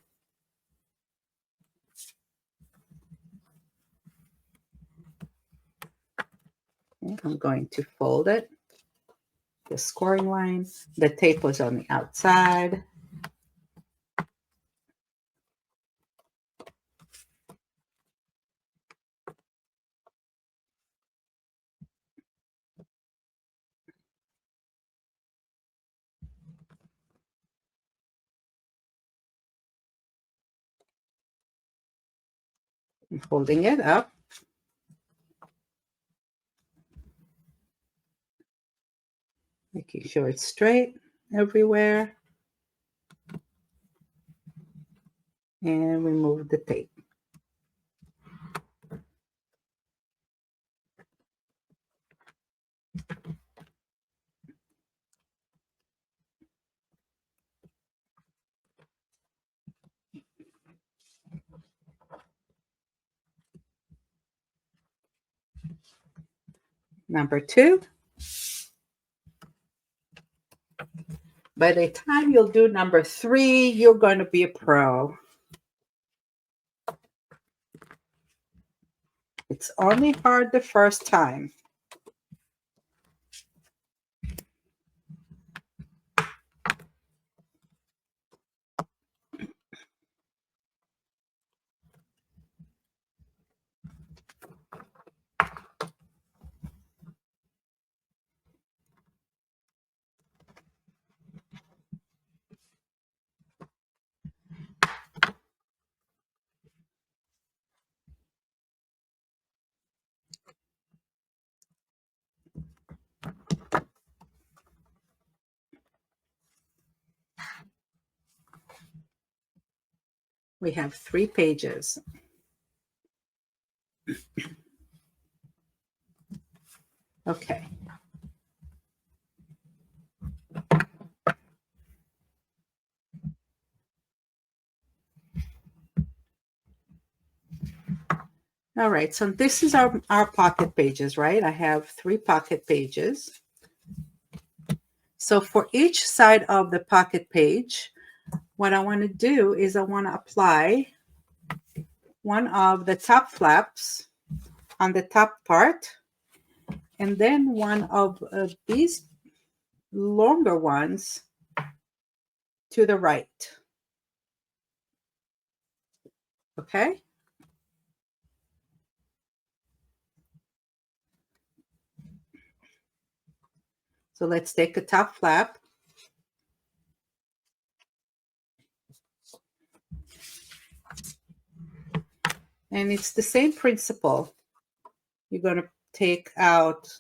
Okay, I'm going to fold it. The scoring line. The tape was on the outside. I'm folding it up. Making sure it's straight everywhere. And remove the tape. Number 2. By the time you'll do number 3, you're going to be a pro. It's only hard the first time. We have 3 pages. Okay. All right, so this is our pocket pages, right? I have 3 pocket pages. So for each side of the pocket page, what I want to do is I want to apply one of the top flaps on the top part, and then one of these longer ones to the right. Okay? So let's take a top flap. And it's the same principle. You're going to take out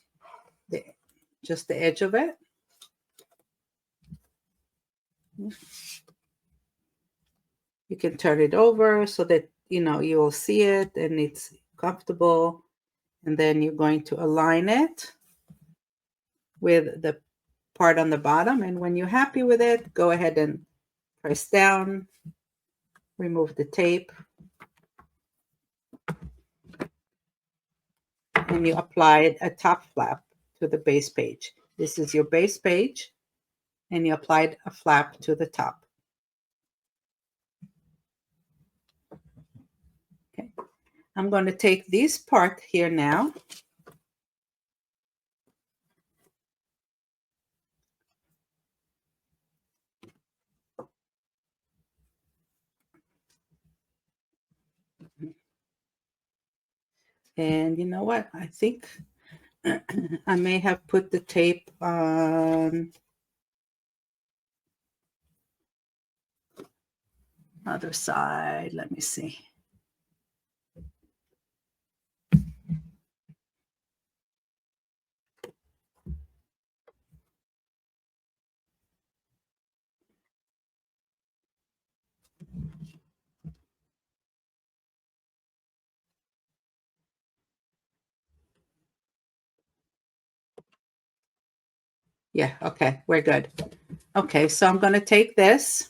just the edge of it. You can turn it over so that, you know, you will see it and it's comfortable. And then you're going to align it with the part on the bottom. And when you're happy with it, go ahead and press down, remove the tape, and you applied a top flap to the base page. This is your base page, and you applied a flap to the top. Okay, I'm going to take this part here now. And you know what? I think I may have put the tape on other side. Let me see. Yeah, okay, we're good. Okay, so I'm going to take this.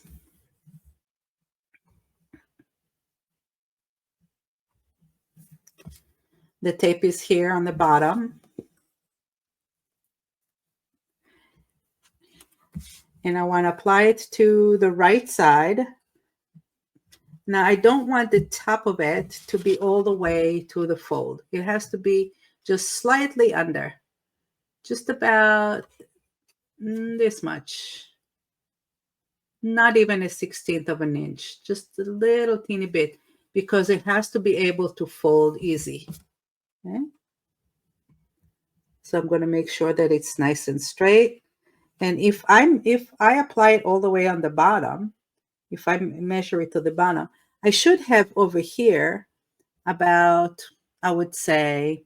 The tape is here on the bottom. And I want to apply it to the right side. Now, I don't want the top of it to be all the way to the fold. It has to be just slightly under, just about this much. Not even a 1/16 of an inch, just a little teeny bit, because it has to be able to fold easy. Okay? So I'm going to make sure that it's nice and straight. And if I apply it all the way on the bottom, if I measure it to the bottom, I should have over here about, I would say,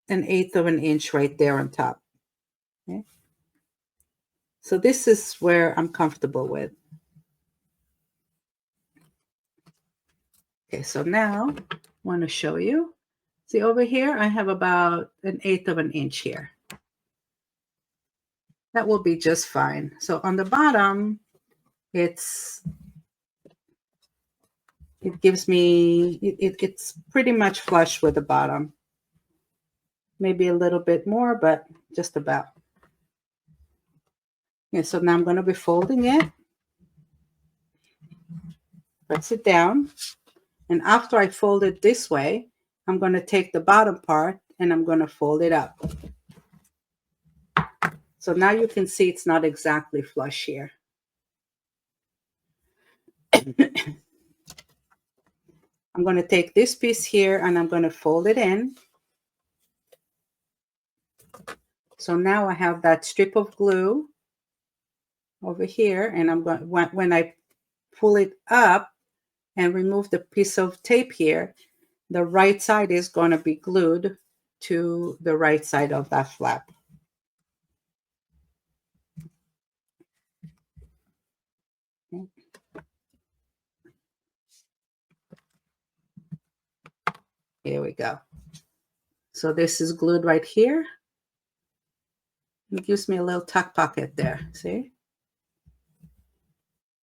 1/8 of an inch right there on top. Okay? So this is where I'm comfortable with. Okay, so now I want to show you. See over here, I have about 1/8 of an inch here. That will be just fine. So on the bottom, it gives me, it's pretty much flush with the bottom. Maybe a little bit more, but just about. Okay, so now I'm going to be folding it. Press it down. And after I fold it this way, I'm going to take the bottom part and I'm going to fold it up. So now you can see it's not exactly flush here. I'm going to take this piece here and I'm going to fold it in. So now I have that strip of glue over here, and I'm going, when I pull it up and remove the piece of tape here, the right side is going to be glued to the right side of that flap. Okay. Here we go. So this is glued right here. It gives me a little tuck pocket there, see?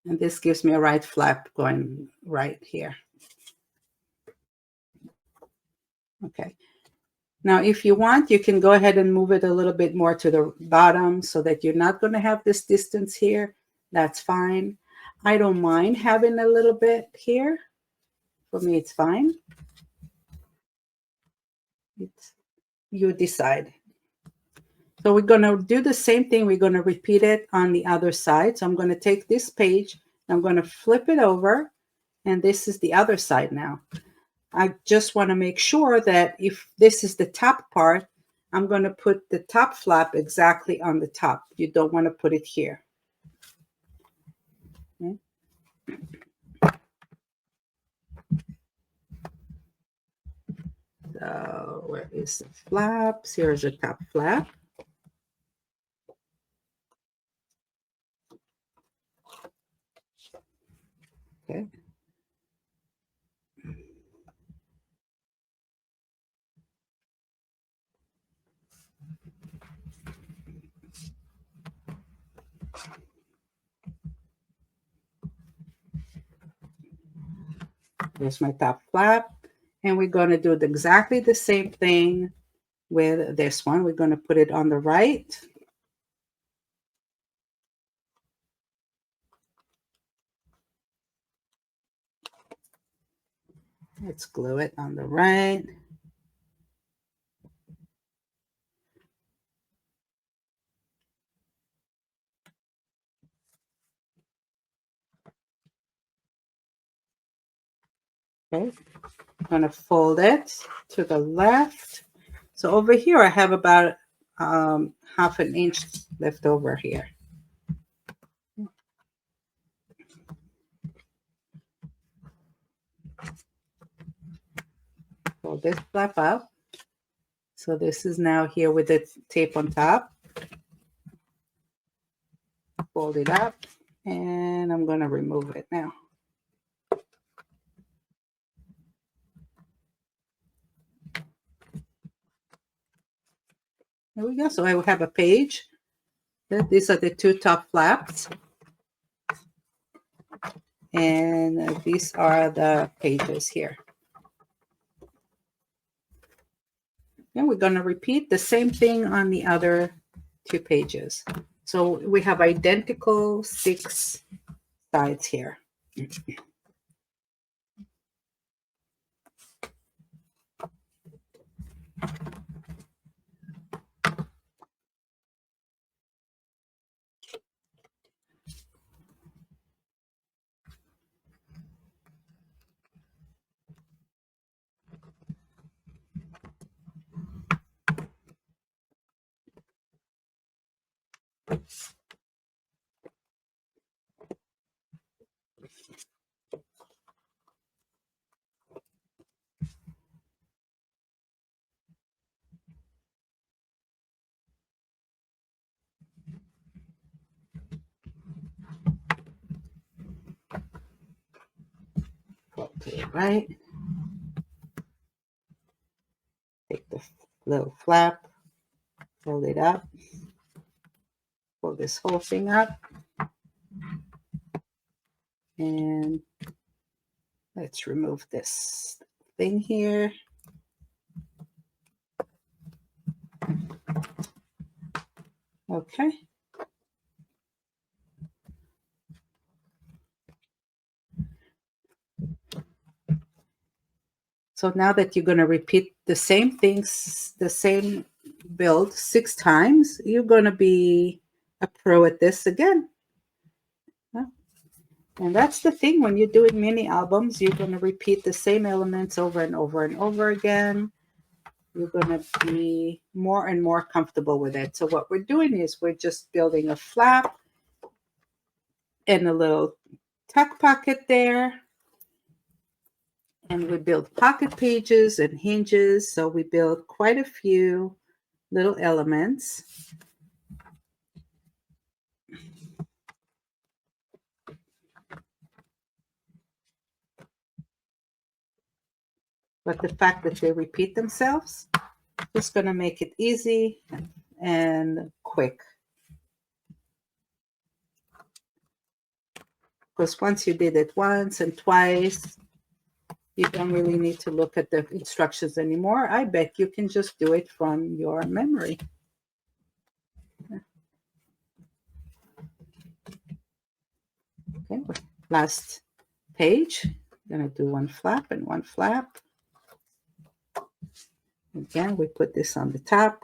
And this gives me a right flap going right here. Okay. Now, if you want, you can go ahead and move it a little bit more to the bottom so that you're not going to have this distance here. That's fine. I don't mind having a little bit here. For me, it's fine. You decide. So we're going to do the same thing. We're going to repeat it on the other side. So I'm going to take this page, I'm going to flip it over, and this is the other side now. I just want to make sure that if this is the top part, I'm going to put the top flap exactly on the top. You don't want to put it here. Okay. So where is the flaps? Here's the top flap. Okay. There's my top flap. And we're going to do exactly the same thing with this one. We're going to put it on the right. Let's glue it on the right. Okay, I'm going to fold it to the left. So over here, I have about half an inch left over here. Fold this flap up. So this is now here with the tape on top. Fold it up, and I'm going to remove it now. There we go. So I will have a page. These are the two top flaps. And these are the pages here. And we're going to repeat the same thing on the other two pages. So we have identical 6 sides here. Okay, right. Take the little flap, fold it up, fold this whole thing up, and let's remove this thing here. Okay. So now that you're going to repeat the same things, the same build 6 times, you're going to be a pro at this again. And that's the thing, when you're doing mini albums, you're going to repeat the same elements over and over and over again. You're going to be more and more comfortable with it. So what we're doing is we're just building a flap and a little tuck pocket there. And we build pocket pages and hinges. So we build quite a few little elements. But the fact that they repeat themselves is going to make it easy and quick. Because once you did it once and twice, you don't really need to look at the instructions anymore. I bet you can just do it from your memory. Okay, last page. I'm going to do one flap and one flap. Again, we put this on the top.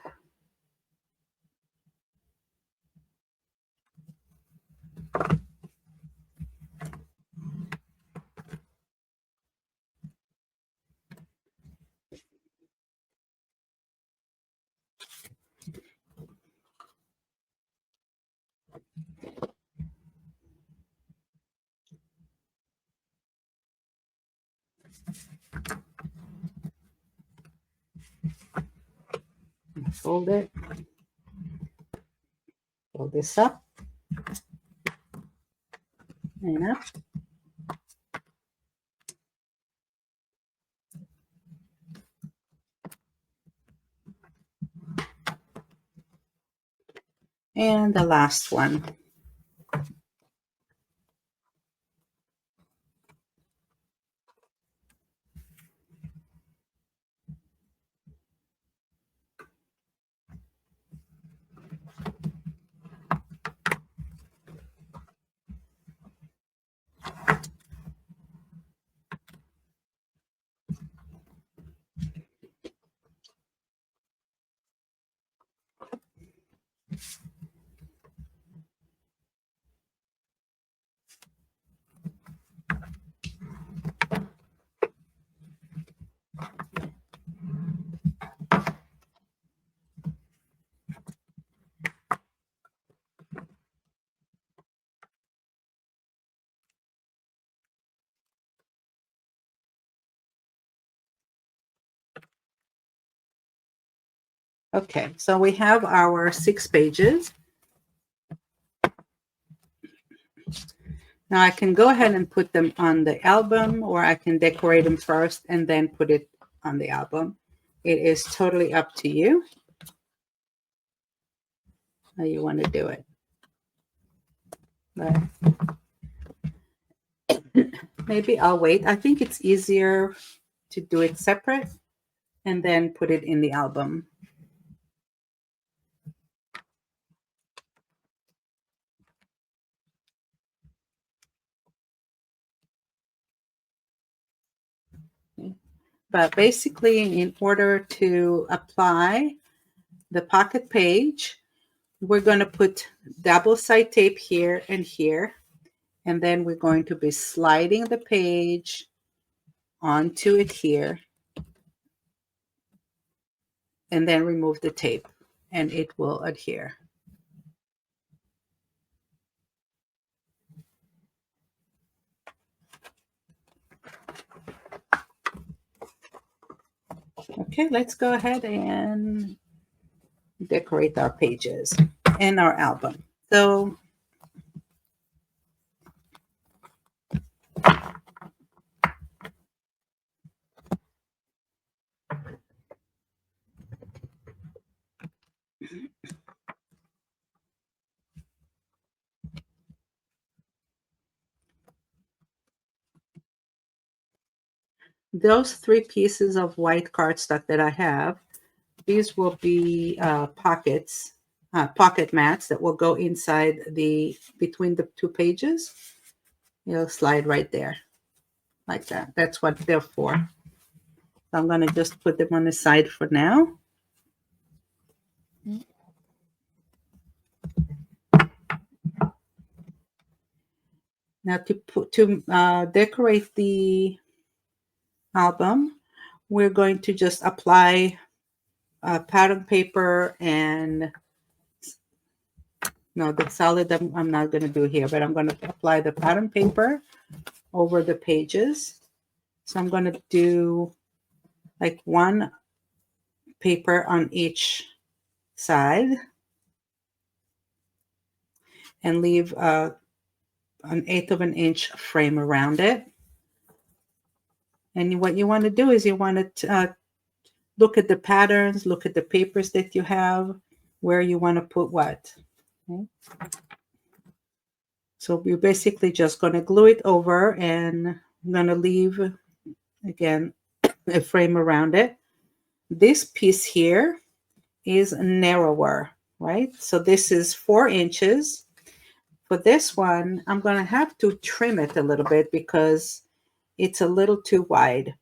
Fold it, fold this up and up. And the last one. Okay, so we have our 6 pages. Now I can go ahead and put them on the album, or I can decorate them first and then put it on the album. It is totally up to you how you want to do it. But maybe I'll wait. I think it's easier to do it separate and then put it in the album. But basically, in order to apply the pocket page, we're going to put double side tape here and here. And then we're going to be sliding the page onto it here. And then remove the tape and it will adhere. Okay, let's go ahead and decorate our pages and our album. So those 3 pieces of white cardstock that I have, these will be pocket mats that will go inside between the 2 pages. It'll slide right there like that. That's what they're for. So I'm going to just put them on the side for now. Now to decorate the album, we're going to just apply pattern paper and no, the solid I'm not going to do here, but I'm going to apply the pattern paper over the pages. So I'm going to do like 1 paper on each side and leave an 1/8 of an inch frame around it. And what you want to do is you want to look at the patterns, look at the papers that you have, where you want to put what. Okay. So we're basically just going to glue it over, and I'm going to leave, again, a frame around it. This piece here is narrower, right? So this is 4 inches. For this one, I'm going to have to trim it a little bit because it's a little too wide.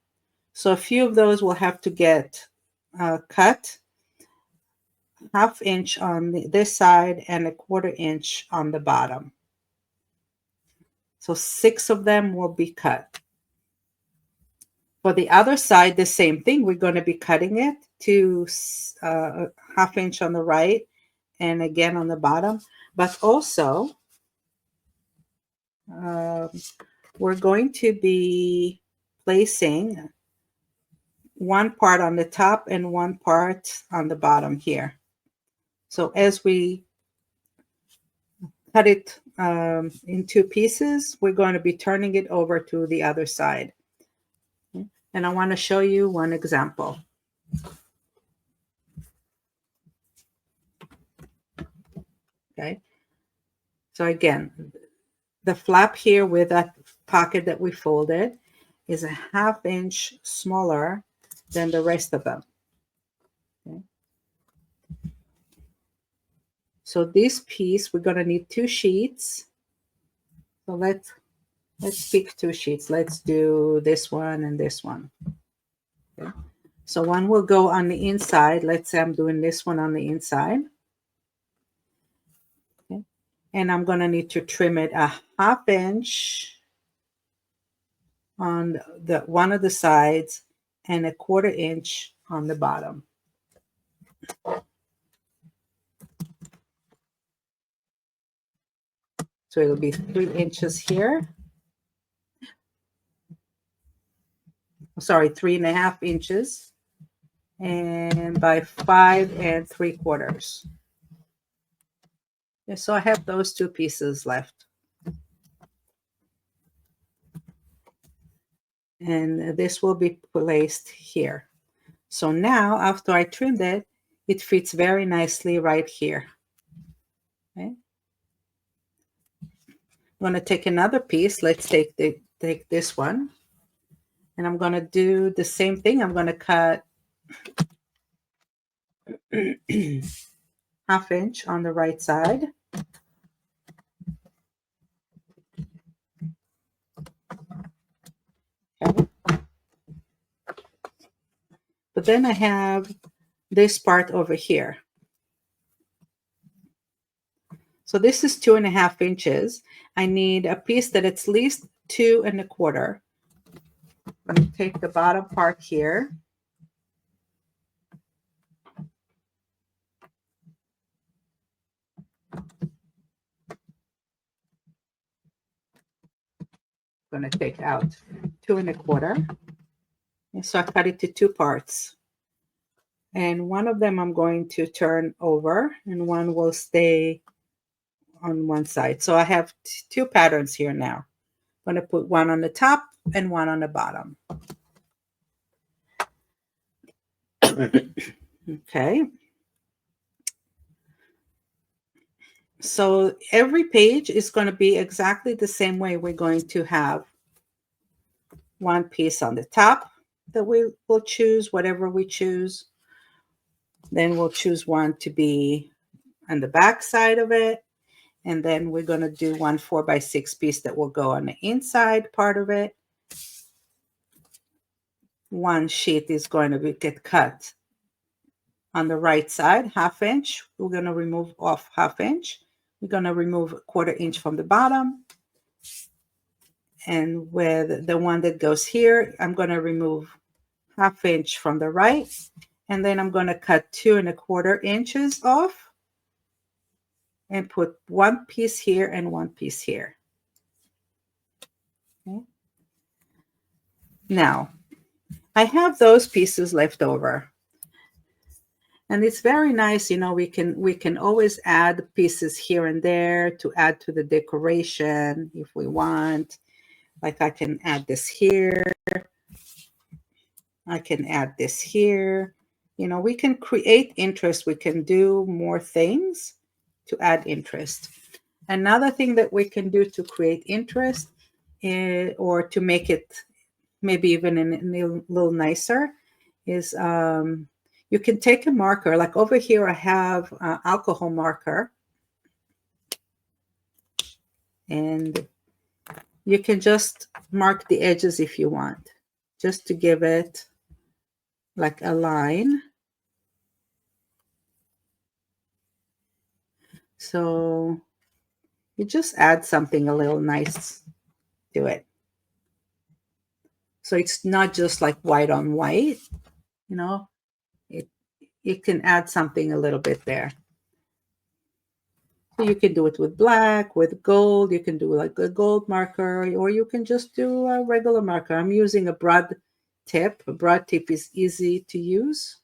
So a few of those will have to get cut, 1/2 inch on this side and 1/4 inch on the bottom. So 6 of them will be cut. For the other side, the same thing. We're going to be cutting it to 1/2 inch on the right and again on the bottom. But also, we're going to be placing one part on the top and one part on the bottom here. So as we cut it in two pieces, we're going to be turning it over to the other side. And I want to show you one example. Okay. So again, the flap here with that pocket that we folded is a 1/2 inch smaller than the rest of them. Okay. So this piece, we're going to need 2 sheets. So let's pick 2 sheets. Let's do this one and this one. Okay. So one will go on the inside. Let's say I'm doing this one on the inside. Okay. And I'm going to need to trim it a 1/2 inch on the one of the sides and a 1/4 inch on the bottom. So it'll be 3 inches here. Sorry, 3.5 inches, and by 5 3/4. Yeah, so I have those 2 pieces left. And this will be placed here. So now, after I trimmed it, it fits very nicely right here. Okay. I'm going to take another piece. Let's take this one. And I'm going to do the same thing. I'm going to cut 1/2 inch on the right side. Okay. But then I have this part over here. So this is 2.5 inches. I need a piece that at least 2 1/4. Let me take the bottom part here. I'm going to take out 2 1/4. And so I cut it to 2 parts. And one of them I'm going to turn over and one will stay on one side. So I have 2 patterns here now. I'm going to put one on the top and one on the bottom. Okay. So every page is going to be exactly the same way. We're going to have one piece on the top that we will choose, whatever we choose. Then we'll choose one to be on the back side of it. And then we're going to do one 4x6 piece that will go on the inside part of it. One sheet is going to get cut on the right side, 1/2 inch. We're going to remove off 1/2 inch. We're going to remove 1/4 inch from the bottom. And with the one that goes here, I'm going to remove 1/2 inch from the right. And then I'm going to cut 2 1/4 inches off and put one piece here and one piece here. Okay. Now, I have those pieces left over. And it's very nice, you know, we can always add pieces here and there to add to the decoration if we want. Like I can add this here. I can add this here. You know, we can create interest. We can do more things to add interest. Another thing that we can do to create interest or to make it maybe even a little nicer is you can take a marker. Like over here, I have alcohol marker. And you can just mark the edges if you want, just to give it like a line. So you just add something a little nice to it. So it's not just like white on white, you know, you can add something a little bit there. So you can do it with black, with gold. You can do like a gold marker, or you can just do a regular marker. I'm using a broad tip. A broad tip is easy to use.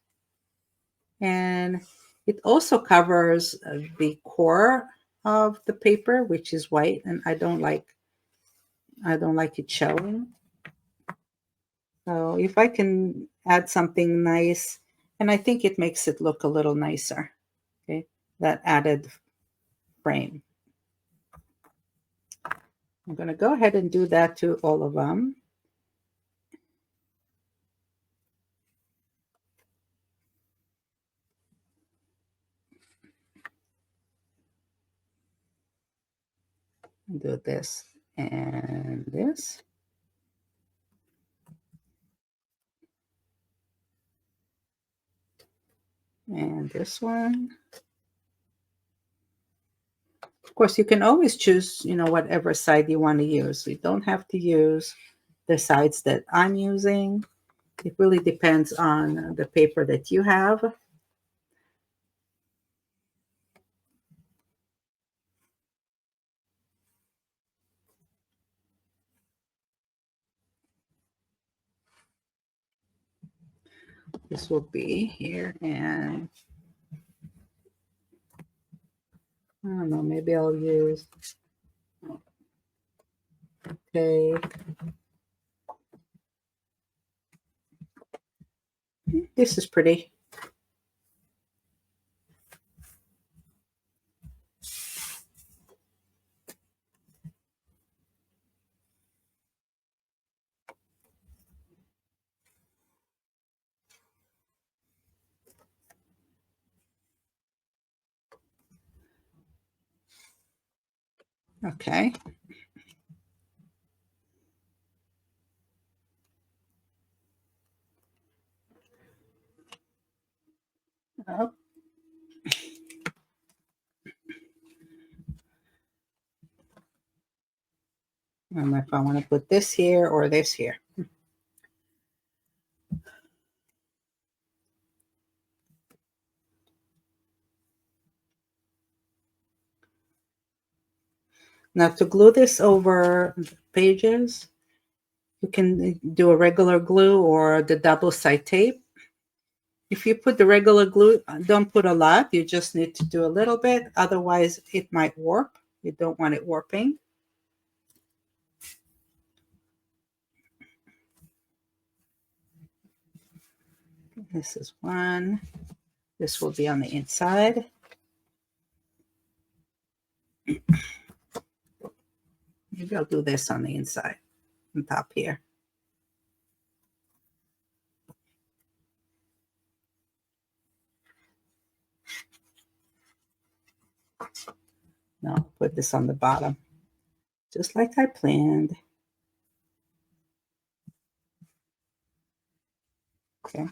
And it also covers the core of the paper, which is white, and I don't like it showing. So if I can add something nice, and I think it makes it look a little nicer. Okay, that added frame. I'm going to go ahead and do that to all of them. Do this and this. And this one. Of course, you can always choose, whatever side you want to use. You don't have to use the sides that I'm using. It really depends on the paper that you have. This will be here, and I don't know, maybe I'll use, okay, this is pretty. Okay. Oh. I don't know if I want to put this here or this here. Now to glue this over the pages, you can do a regular glue or the double side tape. If you put the regular glue, don't put a lot. You just need to do a little bit. Otherwise, it might warp. You don't want it warping. This is one. This will be on the inside. Maybe I'll do this on the inside, on top here. Now I'll put this on the bottom, just like I planned. Okay.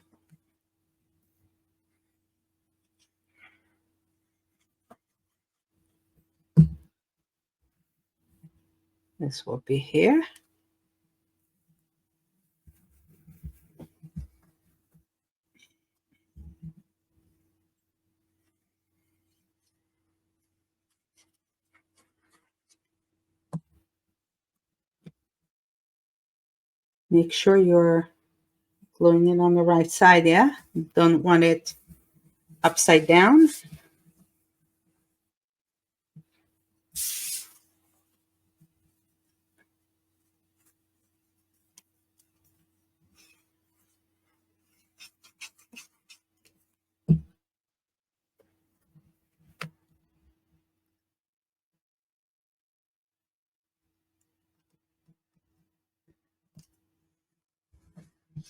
This will be here. Make sure you're gluing it on the right side, yeah? Don't want it upside down.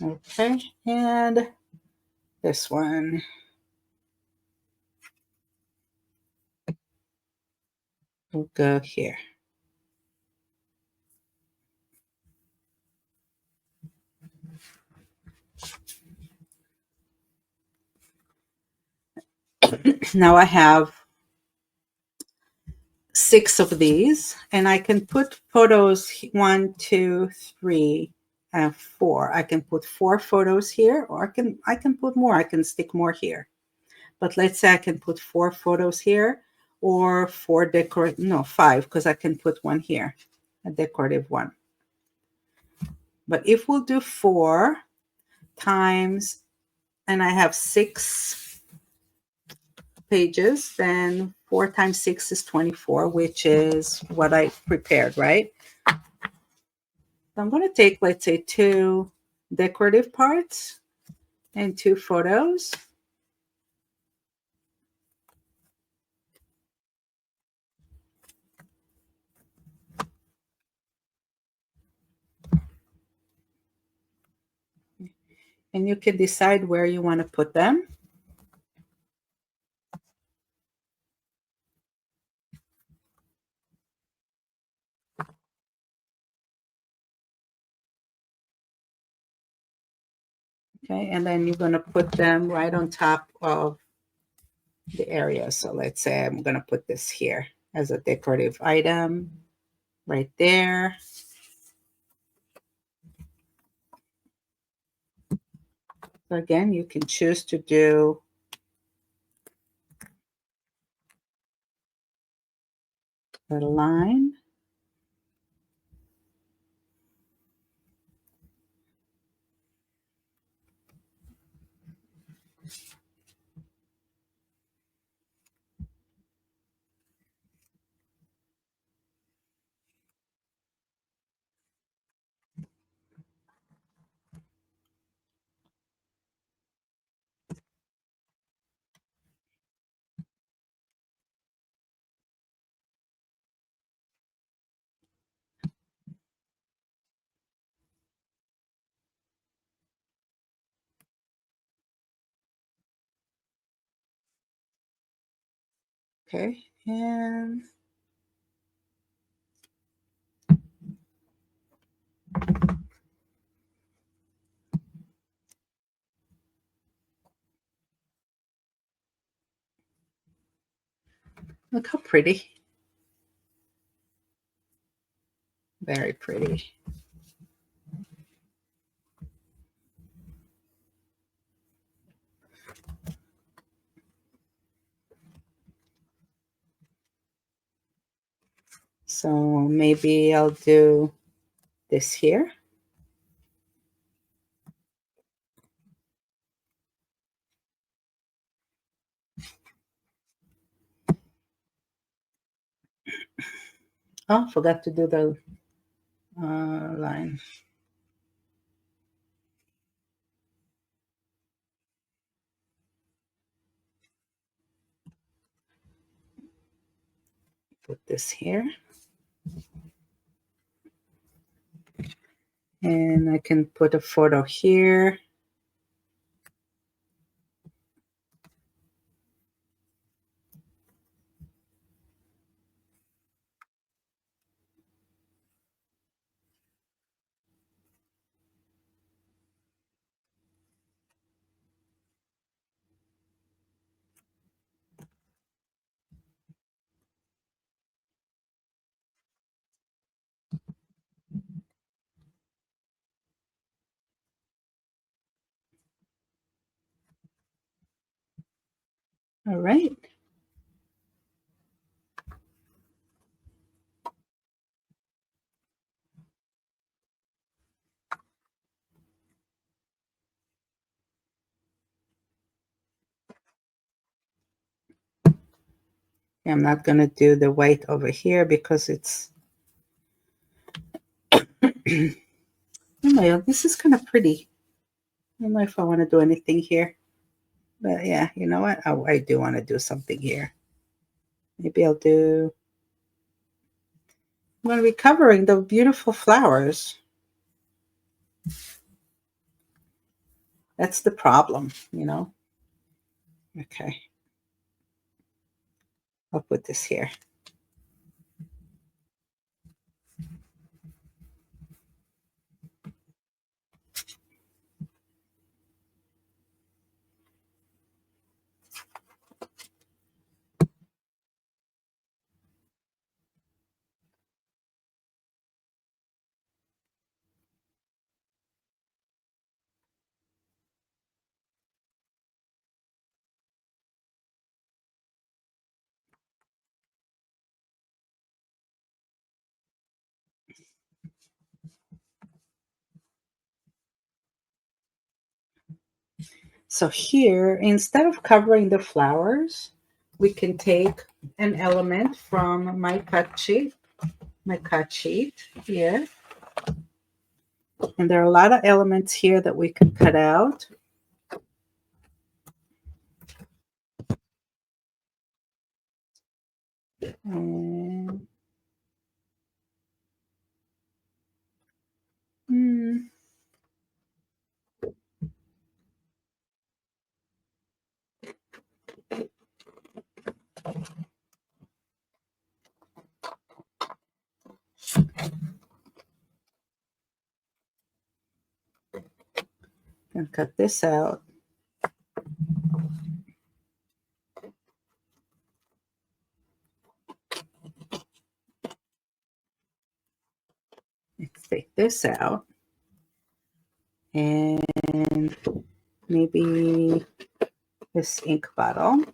Okay, and this one. Will go here. Now I have 6 of these, and I can put photos 1, 2, 3, and 4. I can put 4 photos here, or I can put more. I can stick more here. But let's say I can put 4 photos here. or 4 decorative, no, 5, because I can put one here, a decorative one. But if we'll do 4 times, and I have 6 pages, then 4 times 6 is 24, which is what I prepared, right? So I'm going to take, let's say, 2 decorative parts and 2 photos. And you can decide where you want to put them. Okay, and then you're going to put them right on top of the area. So let's say I'm going to put this here as a decorative item right there. So again, you can choose to do a line. Okay, and look how pretty. Very pretty. So maybe I'll do this here. Oh, forgot to do the line. Put this here. And I can put a photo here. All right. I'm not going to do the white over here because it's, oh, this is kind of pretty. I don't know if I want to do anything here. But yeah, you know what? I do want to do something here. Maybe I'll do, I'm going to be covering the beautiful flowers. That's the problem, you know? Okay. I'll put this here. So here, instead of covering the flowers, we can take an element from my cut sheet here. And there are a lot of elements here that we can cut out. And, and cut this out. Let's take this out. And maybe this ink bottle.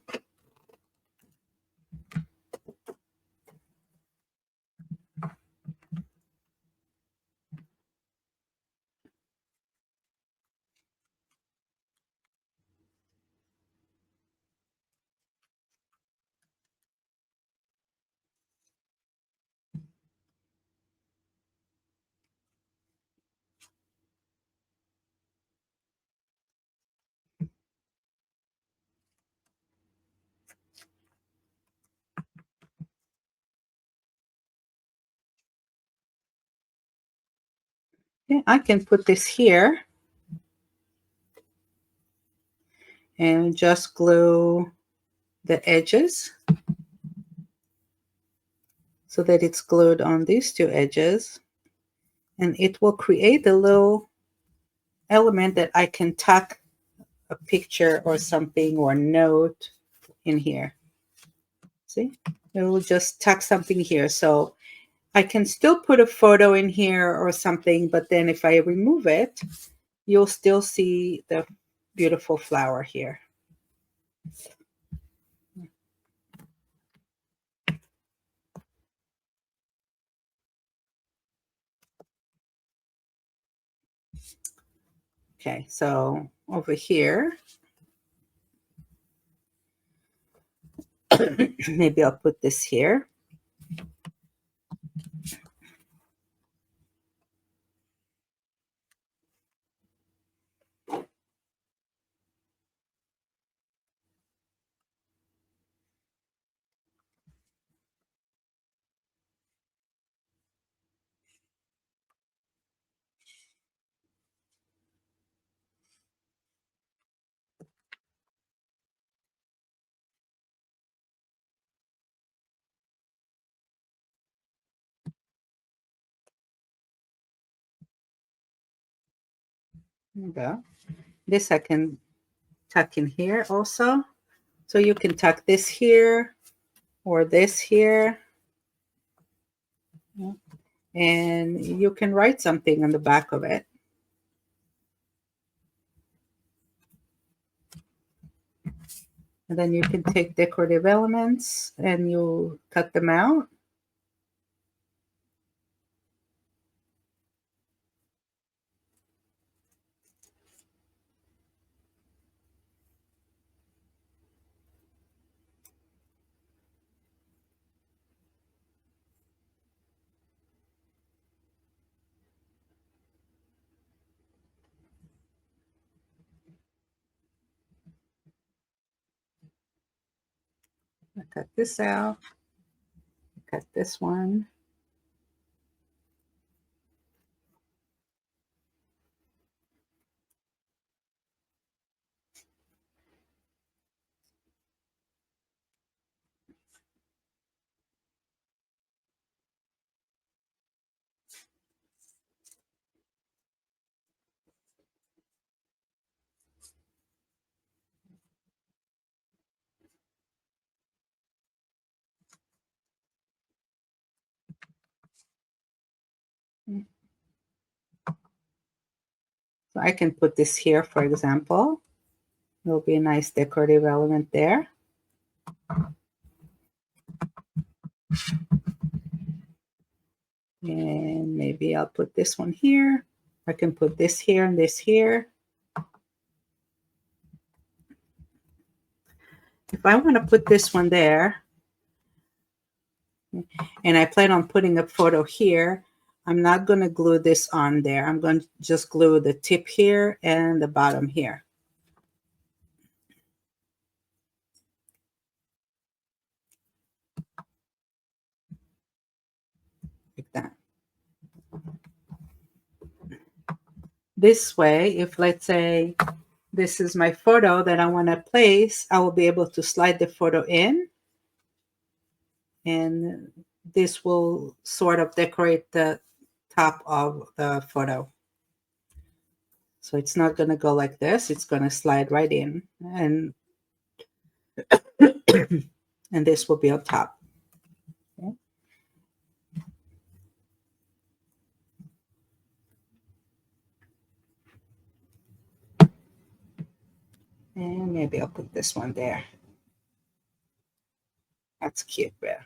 Yeah, I can put this here and just glue the edges so that it's glued on these two edges, and it will create a little element that I can tuck a picture or something or note in here. See, it will just tuck something here. So I can still put a photo in here or something, but then if I remove it, you'll still see the beautiful flower here. Okay, so over here, maybe I'll put this here. There you go. This I can tuck in here also. So you can tuck this here or this here. And you can write something on the back of it. And then you can take decorative elements and you cut them out. I cut this out. Cut this one. So I can put this here, for example. There'll be a nice decorative element there. And maybe I'll put this one here. I can put this here and this here. If I want to put this one there, and I plan on putting a photo here, I'm not going to glue this on there. I'm going to just glue the tip here and the bottom here. Like that. This way, if let's say this is my photo that I want to place, I will be able to slide the photo in, and this will sort of decorate the top of the photo. So it's not going to go like this. It's going to slide right in, and and this will be on top. Okay. And maybe I'll put this one there. That's cute there.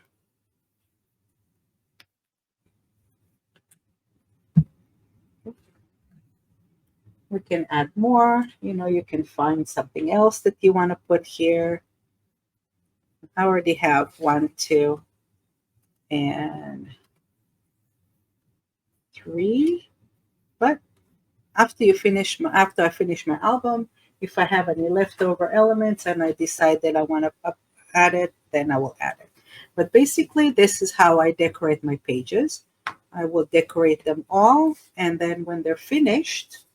We can add more. You can find something else that you want to put here. I already have 1, 2, and 3. But after I finish my album, if I have any leftover elements and I decide that I want to add it, then I will add it. But basically, this is how I decorate my pages. I will decorate them all, and then when they're finished,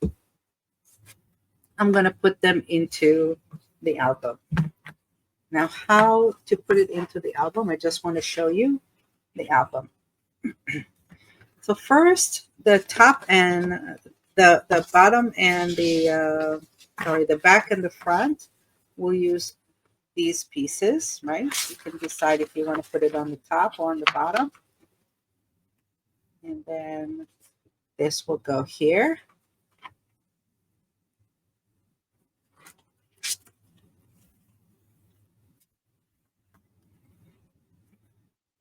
I'm going to put them into the album. Now, how to put it into the album, I just want to show you the album. So first, the top and the bottom and the back and the front, we'll use these pieces, right? You can decide if you want to put it on the top or on the bottom. And then this will go here.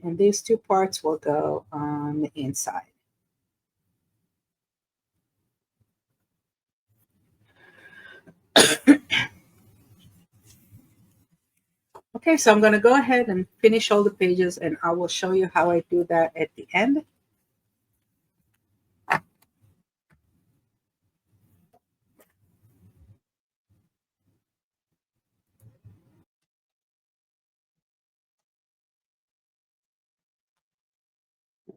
And these two parts will go on the inside. Okay, so I'm going to go ahead and finish all the pages, and I will show you how I do that at the end.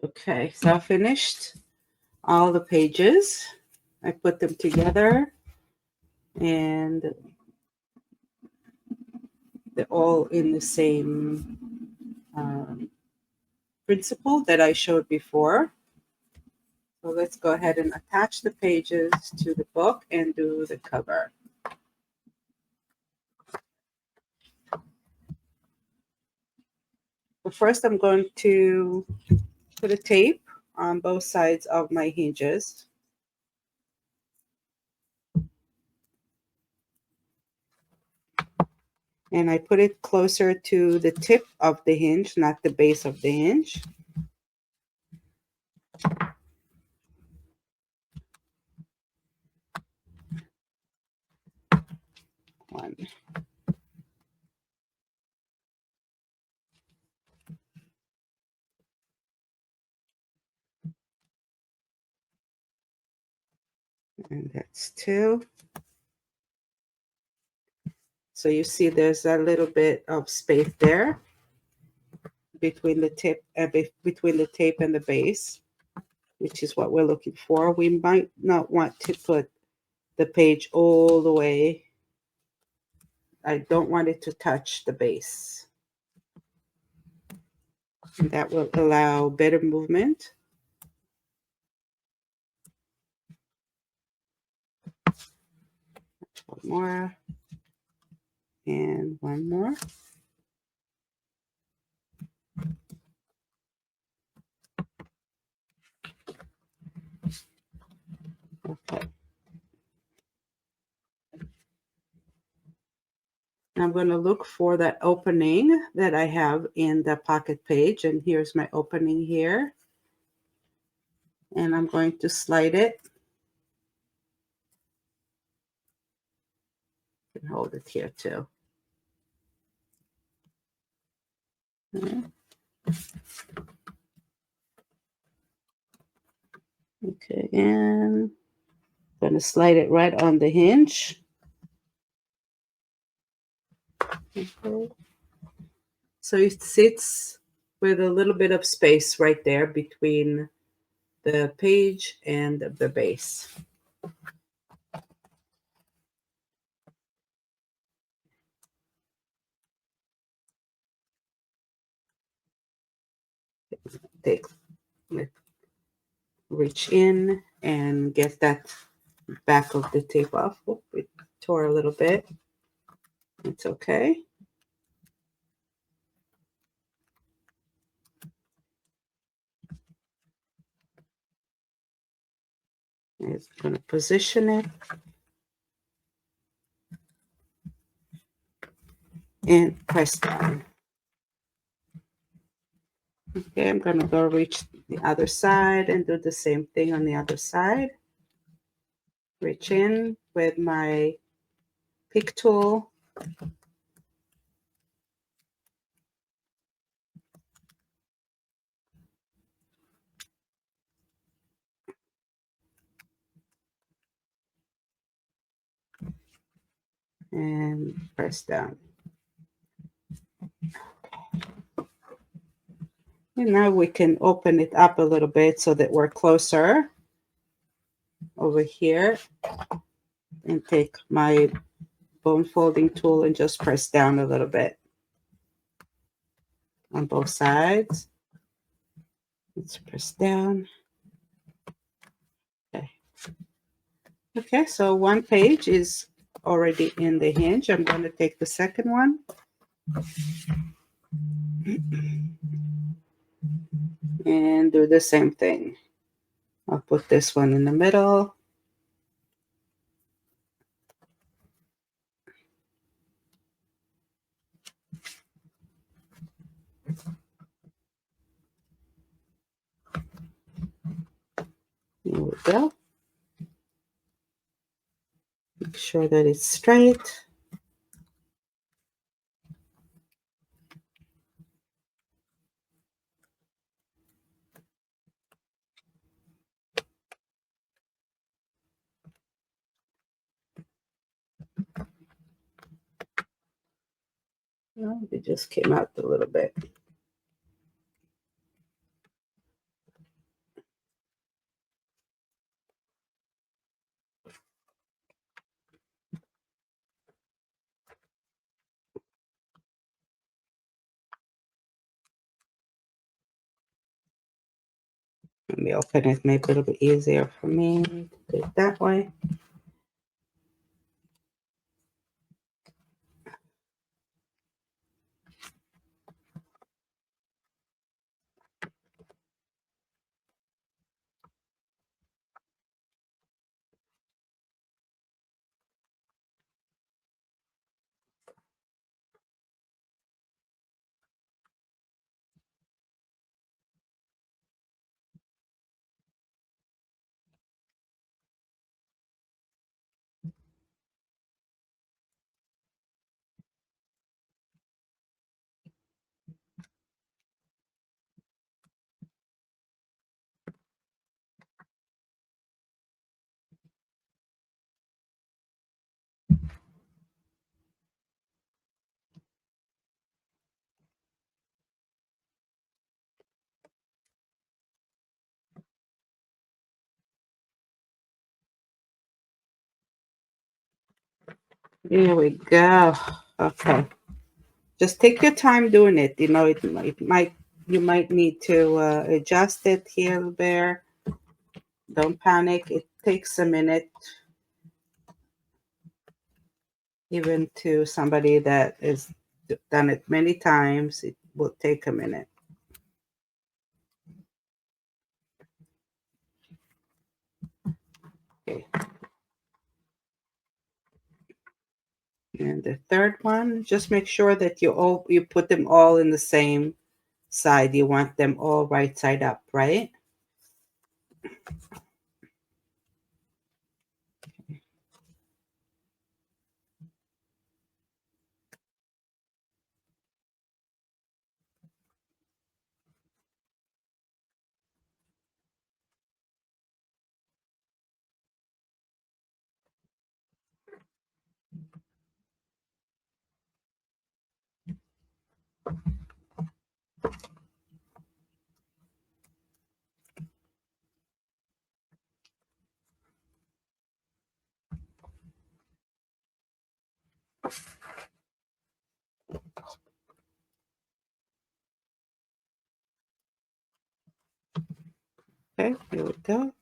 Okay, so I finished all the pages. I put them together, and they're all in the same principle that I showed before. So let's go ahead and attach the pages to the book and do the cover. But first, I'm going to put a tape on both sides of my hinges. And I put it closer to the tip of the hinge, not the base of the hinge. One. And that's 2. So you see there's a little bit of space there between the tape and the base, which is what we're looking for. We might not want to put the page all the way. I don't want it to touch the base. And that will allow better movement. One more. And one more. Okay. I'm going to look for that opening that I have in the pocket page. And here's my opening here. And I'm going to slide it. And hold it here too. Okay, and I'm going to slide it right on the hinge. Okay. So it sits with a little bit of space right there between the page and the base. Take, reach in and get that back of the tape off. Oh, it tore a little bit. It's okay. It's going to position it and press down. Okay, I'm going to go reach the other side and do the same thing on the other side. Reach in with my pick tool. And press down. And now we can open it up a little bit so that we're closer over here, and take my bone folding tool and just press down a little bit on both sides. Let's press down. Okay. Okay, so one page is already in the hinge. I'm going to take the second one. And do the same thing. I'll put this one in the middle. Here we go. Make sure that it's straight. Oh, it just came out a little bit. Let me open it, make it a little bit easier for me to do it that way. There we go. Okay. Just take your time doing it. You know, you might need to adjust it here or there. Don't panic. It takes a minute, even to somebody that has done it many times. It will take a minute. Okay. And the third one, just make sure that you put them all in the same side. You want them all right side up, right? Okay, here we go.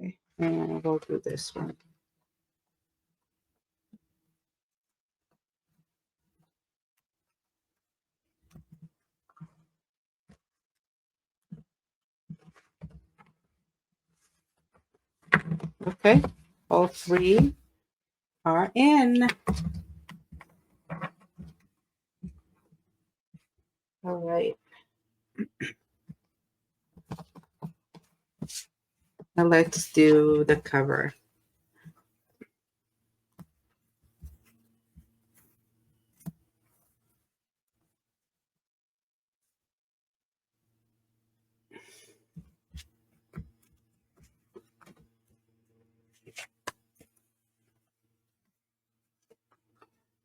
Okay, and we'll do this one. Okay, all three are in. All right. Now let's do the cover.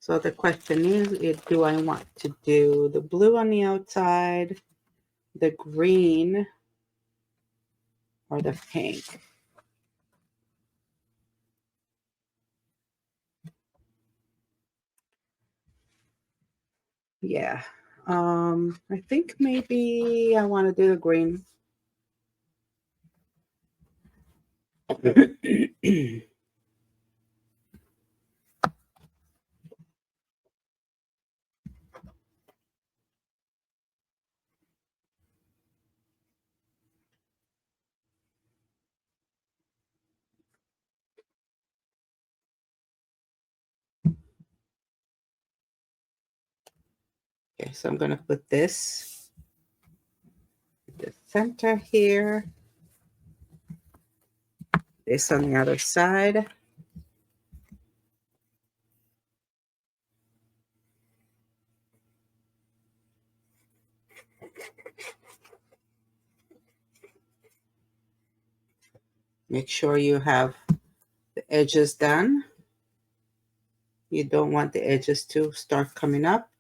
So the question is do I want to do the blue on the outside, the green, or the pink? Yeah. I think maybe I want to do the green. Okay, so I'm going to put this in the center here, this on the other side. Make sure you have the edges done. You don't want the edges to start coming up.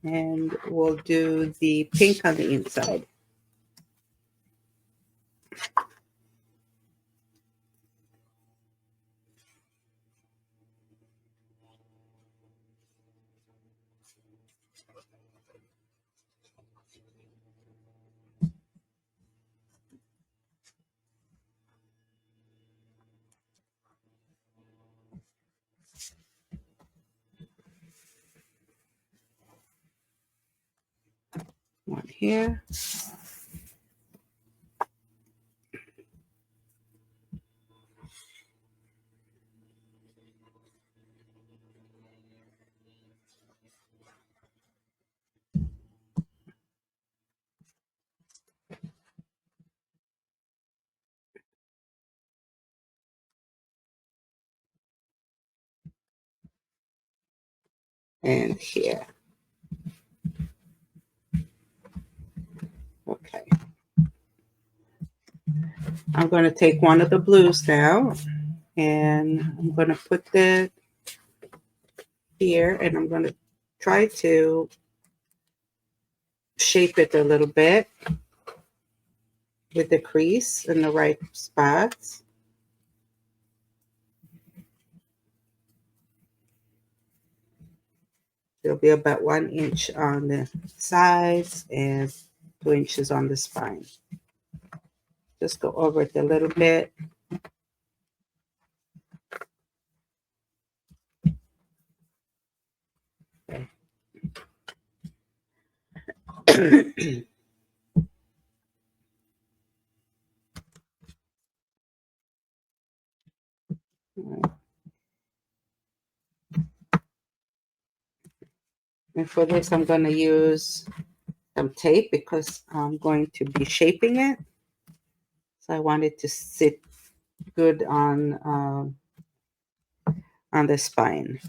And we'll do the pink on the inside. One here. And here. Okay. I'm going to take one of the blues now, and I'm going to put that here, and I'm going to try to shape it a little bit with the crease in the right spots. There'll be about 1 inch on the sides and 2 inches on the spine. Just go over it a little bit. And for this, I'm going to use some tape because I'm going to be shaping it. So I want it to sit good on the spine.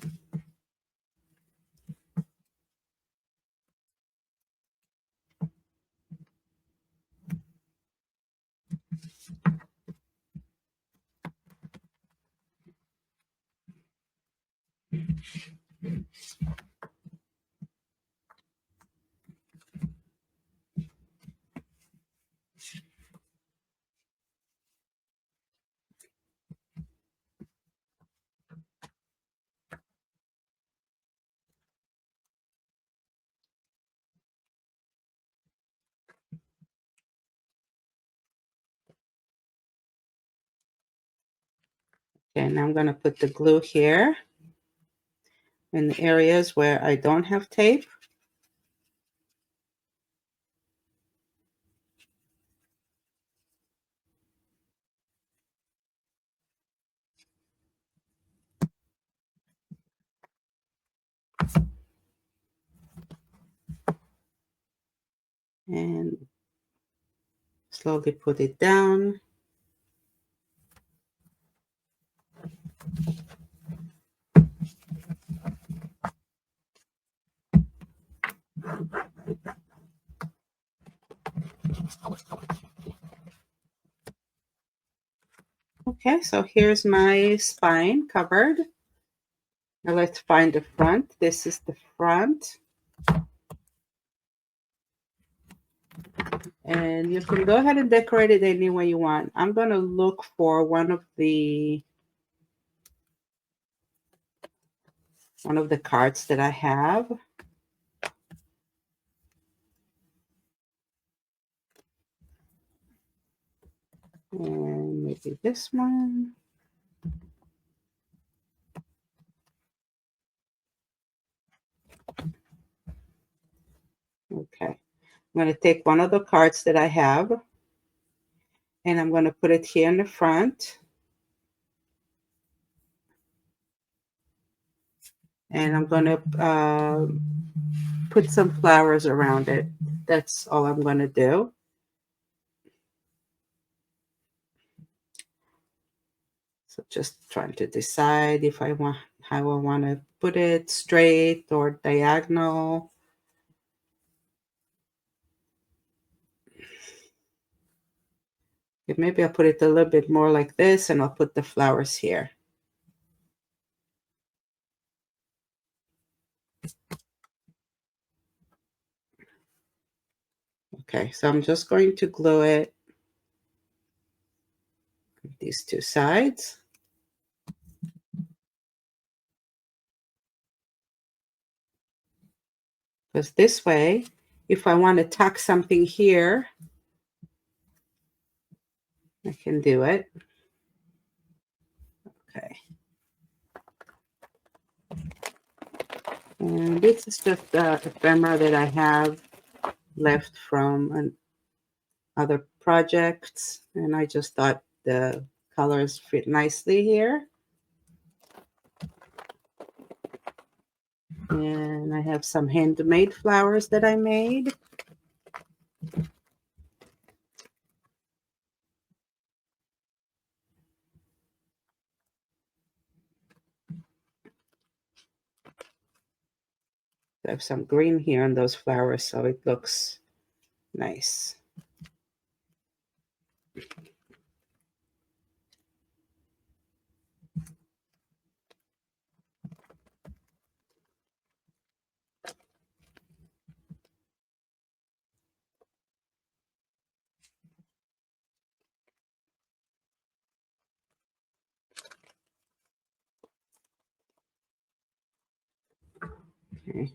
Okay, and I'm going to put the glue here in the areas where I don't have tape. And slowly put it down. Okay, so here's my spine covered. Now let's find the front. This is the front. And you can go ahead and decorate it any way you want. I'm going to look for one of the cards that I have. And maybe this one. Okay. I'm going to take one of the cards that I have, and I'm going to put it here in the front. And I'm going to put some flowers around it. That's all I'm going to do. So just trying to decide if I want how I want to put it, straight or diagonal. Maybe I'll put it a little bit more like this, and I'll put the flowers here. Okay, so I'm just going to glue it on these two sides. Because this way, if I want to tuck something here, I can do it. Okay. And this is just the ephemera that I have left from other projects. And I just thought the colors fit nicely here. And I have some handmade flowers that I made. I have some green here on those flowers, so it looks nice. Okay.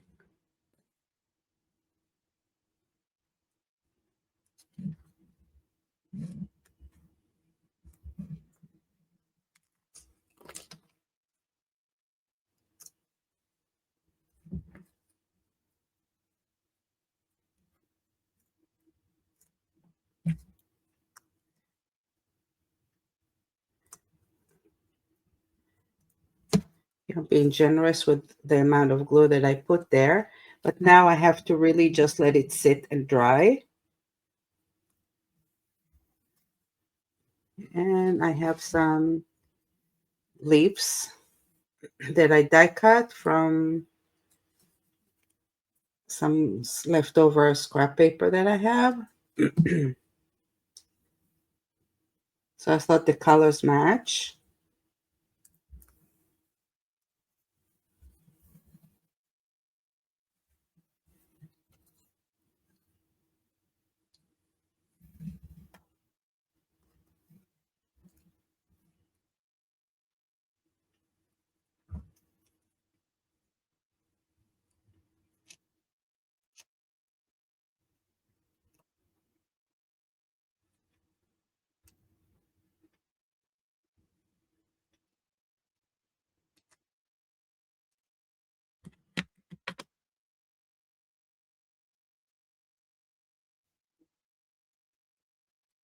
I'm being generous with the amount of glue that I put there. But now I have to really just let it sit and dry. And I have some leaves that I die cut from some leftover scrap paper that I have. So I thought the colors match.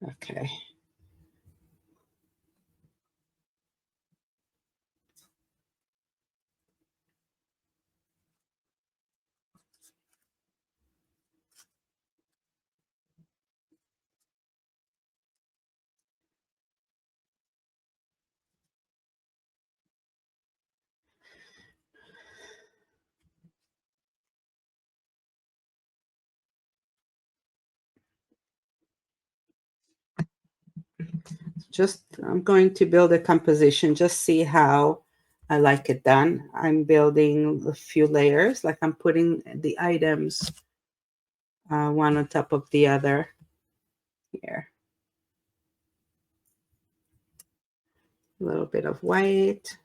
Okay. Just, I'm going to build a composition, just see how I like it done. I'm building a few layers, like I'm putting the items one on top of the other here. A little bit of white.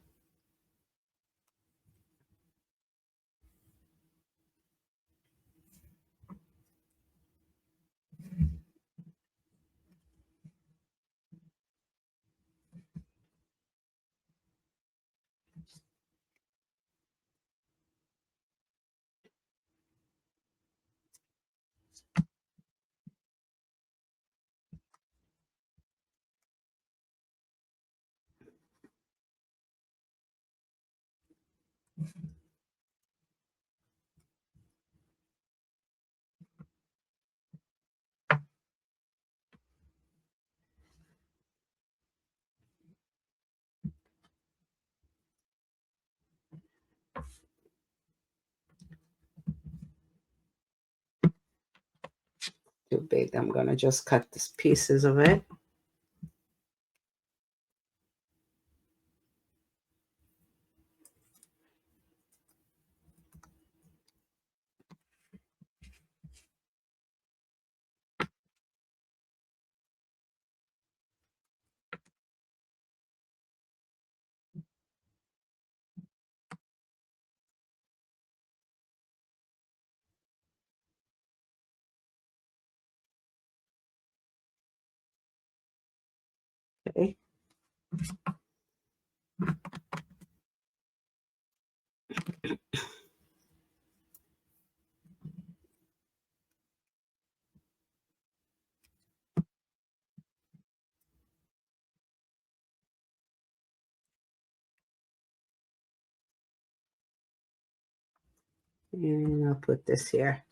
Too big. I'm going to just cut these pieces of it. Okay. And I'll put this here.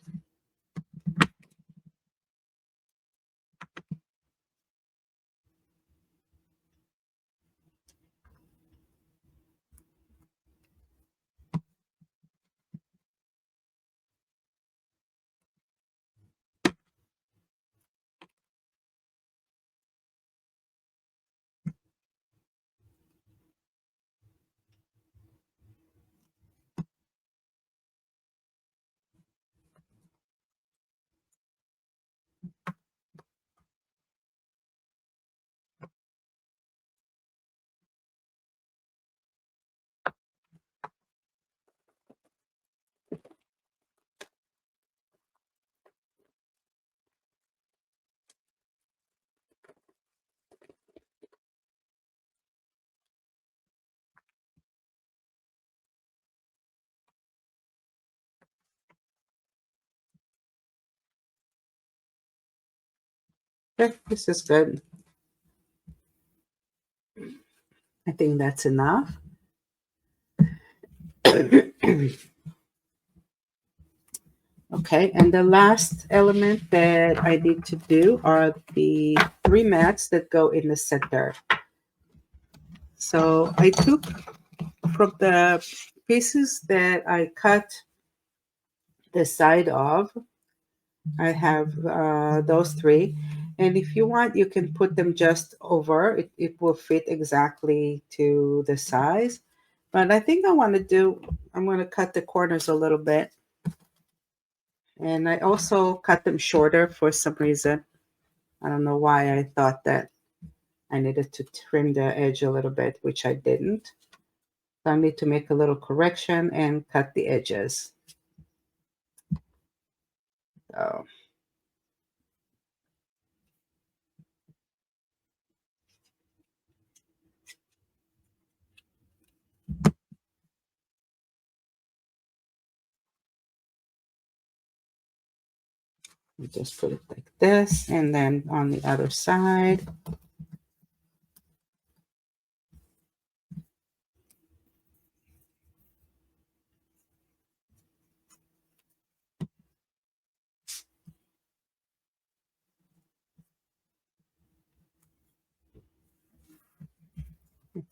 Okay, this is good. I think that's enough. Okay, and the last element that I need to do are the three mats that go in the center. So I took from the pieces that I cut the side of, I have those three. And if you want, you can put them just over. It will fit exactly to the size. But I think I'm going to cut the corners a little bit. And I also cut them shorter for some reason. I don't know why I thought that I needed to trim the edge a little bit, which I didn't. So I need to make a little correction and cut the edges. So we just put it like this, and then on the other side.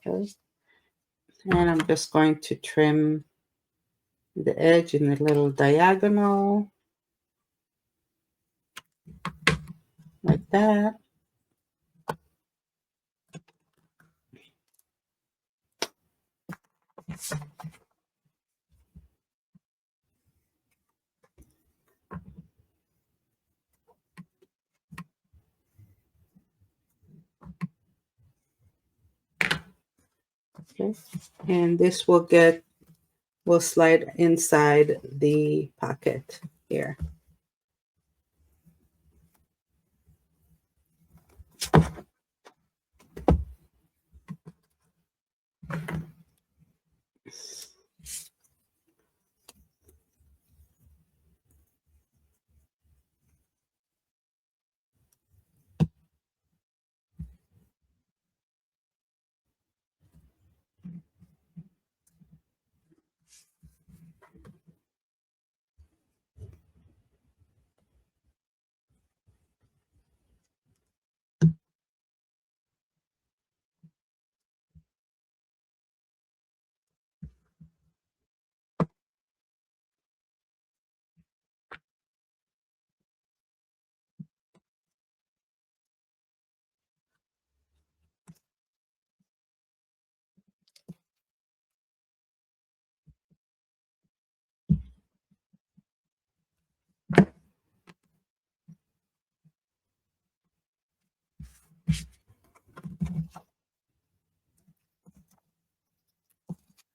Okay. And I'm just going to trim the edge in a little diagonal, like that. Okay. And this will slide inside the pocket here.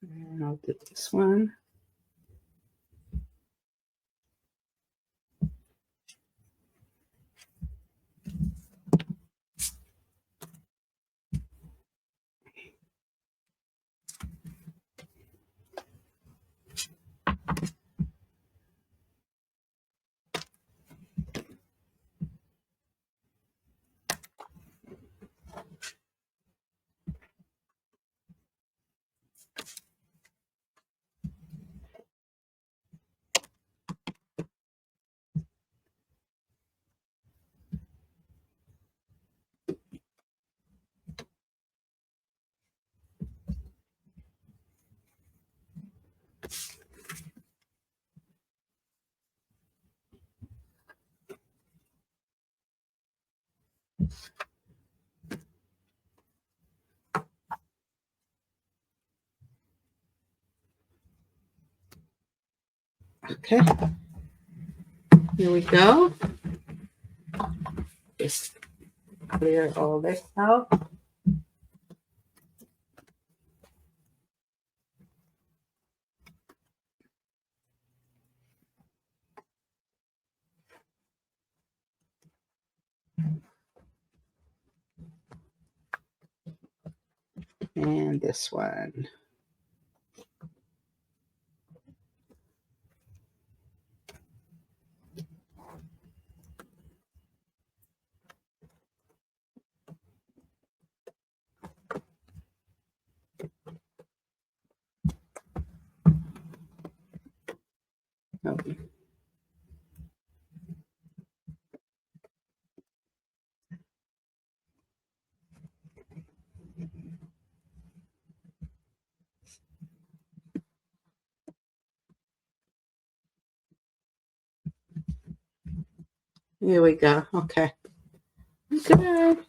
And I'll do this one. Okay. Here we go. Just clear all this out. And this one. Oh, here we go. Okay. Good.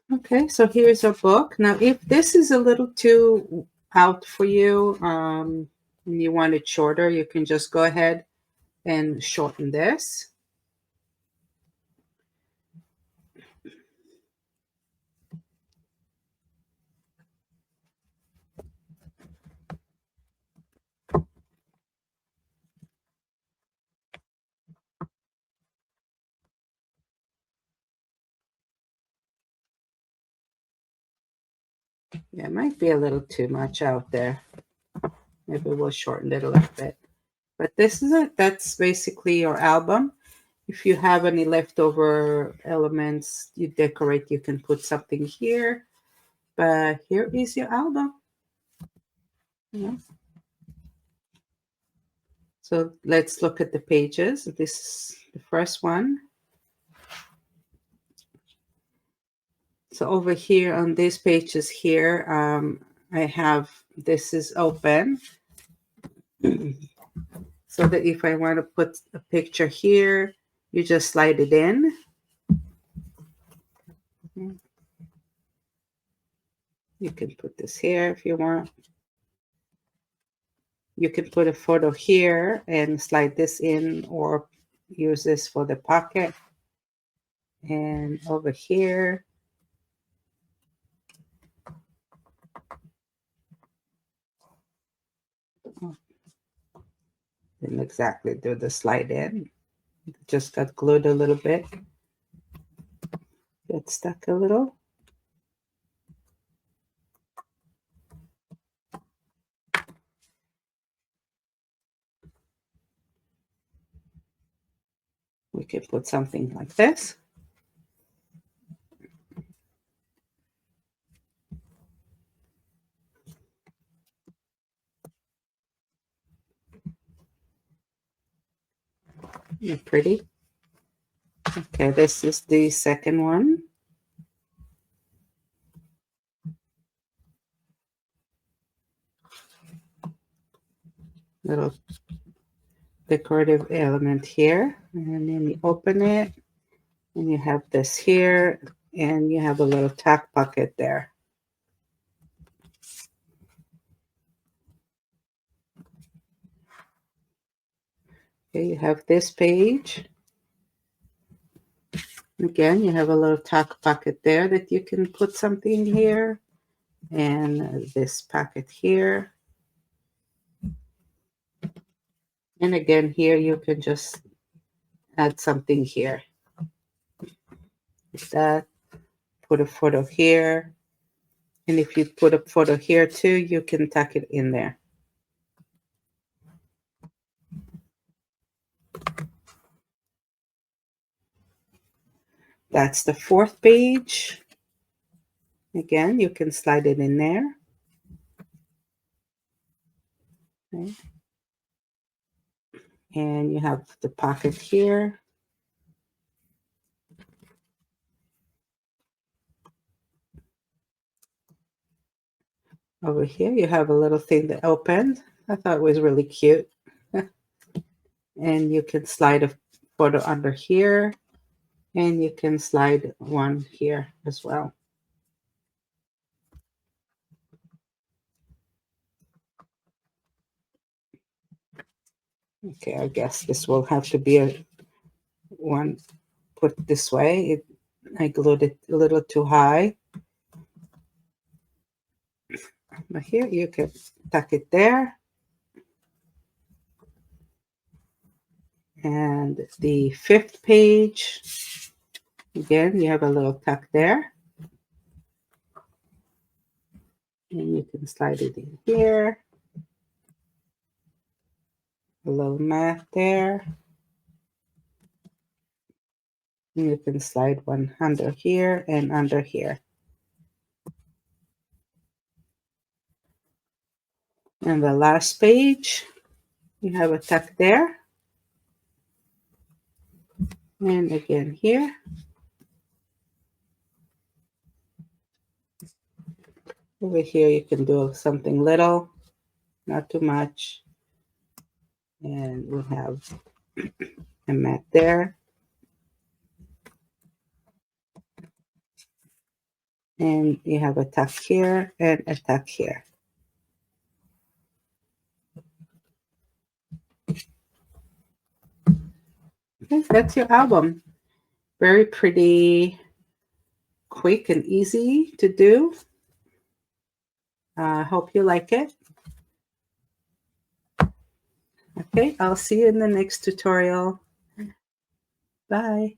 Okay, so here's our book. Now, if this is a little too out for you, and you want it shorter, you can just go ahead and shorten this. Yeah, it might be a little too much out there. Maybe we'll shorten it a little bit. But this is it. That's basically your album. If you have any leftover elements you decorate, you can put something here. But here is your album. Yeah. So let's look at the pages. This is the first one. So over here on these pages here, I have, this is open. So that if I want to put a picture here, you just slide it in. You can put this here if you want. You can put a photo here and slide this in, or use this for the pocket. And over here, didn't exactly do the slide in. Just got glued a little bit. Got stuck a little. We can put something like this. Pretty. Okay, this is the second one. Little decorative element here. And then you open it, and you have this here, and you have a little tack pocket there. Okay, you have this page. Again, you have a little tack pocket there that you can put something here, and this pocket here. And again, here you can just add something here. Like that. Put a photo here. And if you put a photo here too, you can tuck it in there. That's the fourth page. Again, you can slide it in there. Okay. And you have the pocket here. Over here, you have a little thing that opened. I thought it was really cute. And you can slide a photo under here. And you can slide one here as well. Okay, I guess this will have to be a one put this way. I glued it a little too high. But here you can tuck it there. And the fifth page, again, you have a little tuck there. And you can slide it in here. A little mat there. And you can slide one under here and under here. And the last page, you have a tuck there. And again here. Over here, you can do something little, not too much. And we'll have a mat there. And you have a tuck here and a tuck here. Okay, that's your album. Very pretty, quick and easy to do. I hope you like it. Okay, I'll see you in the next tutorial. Bye.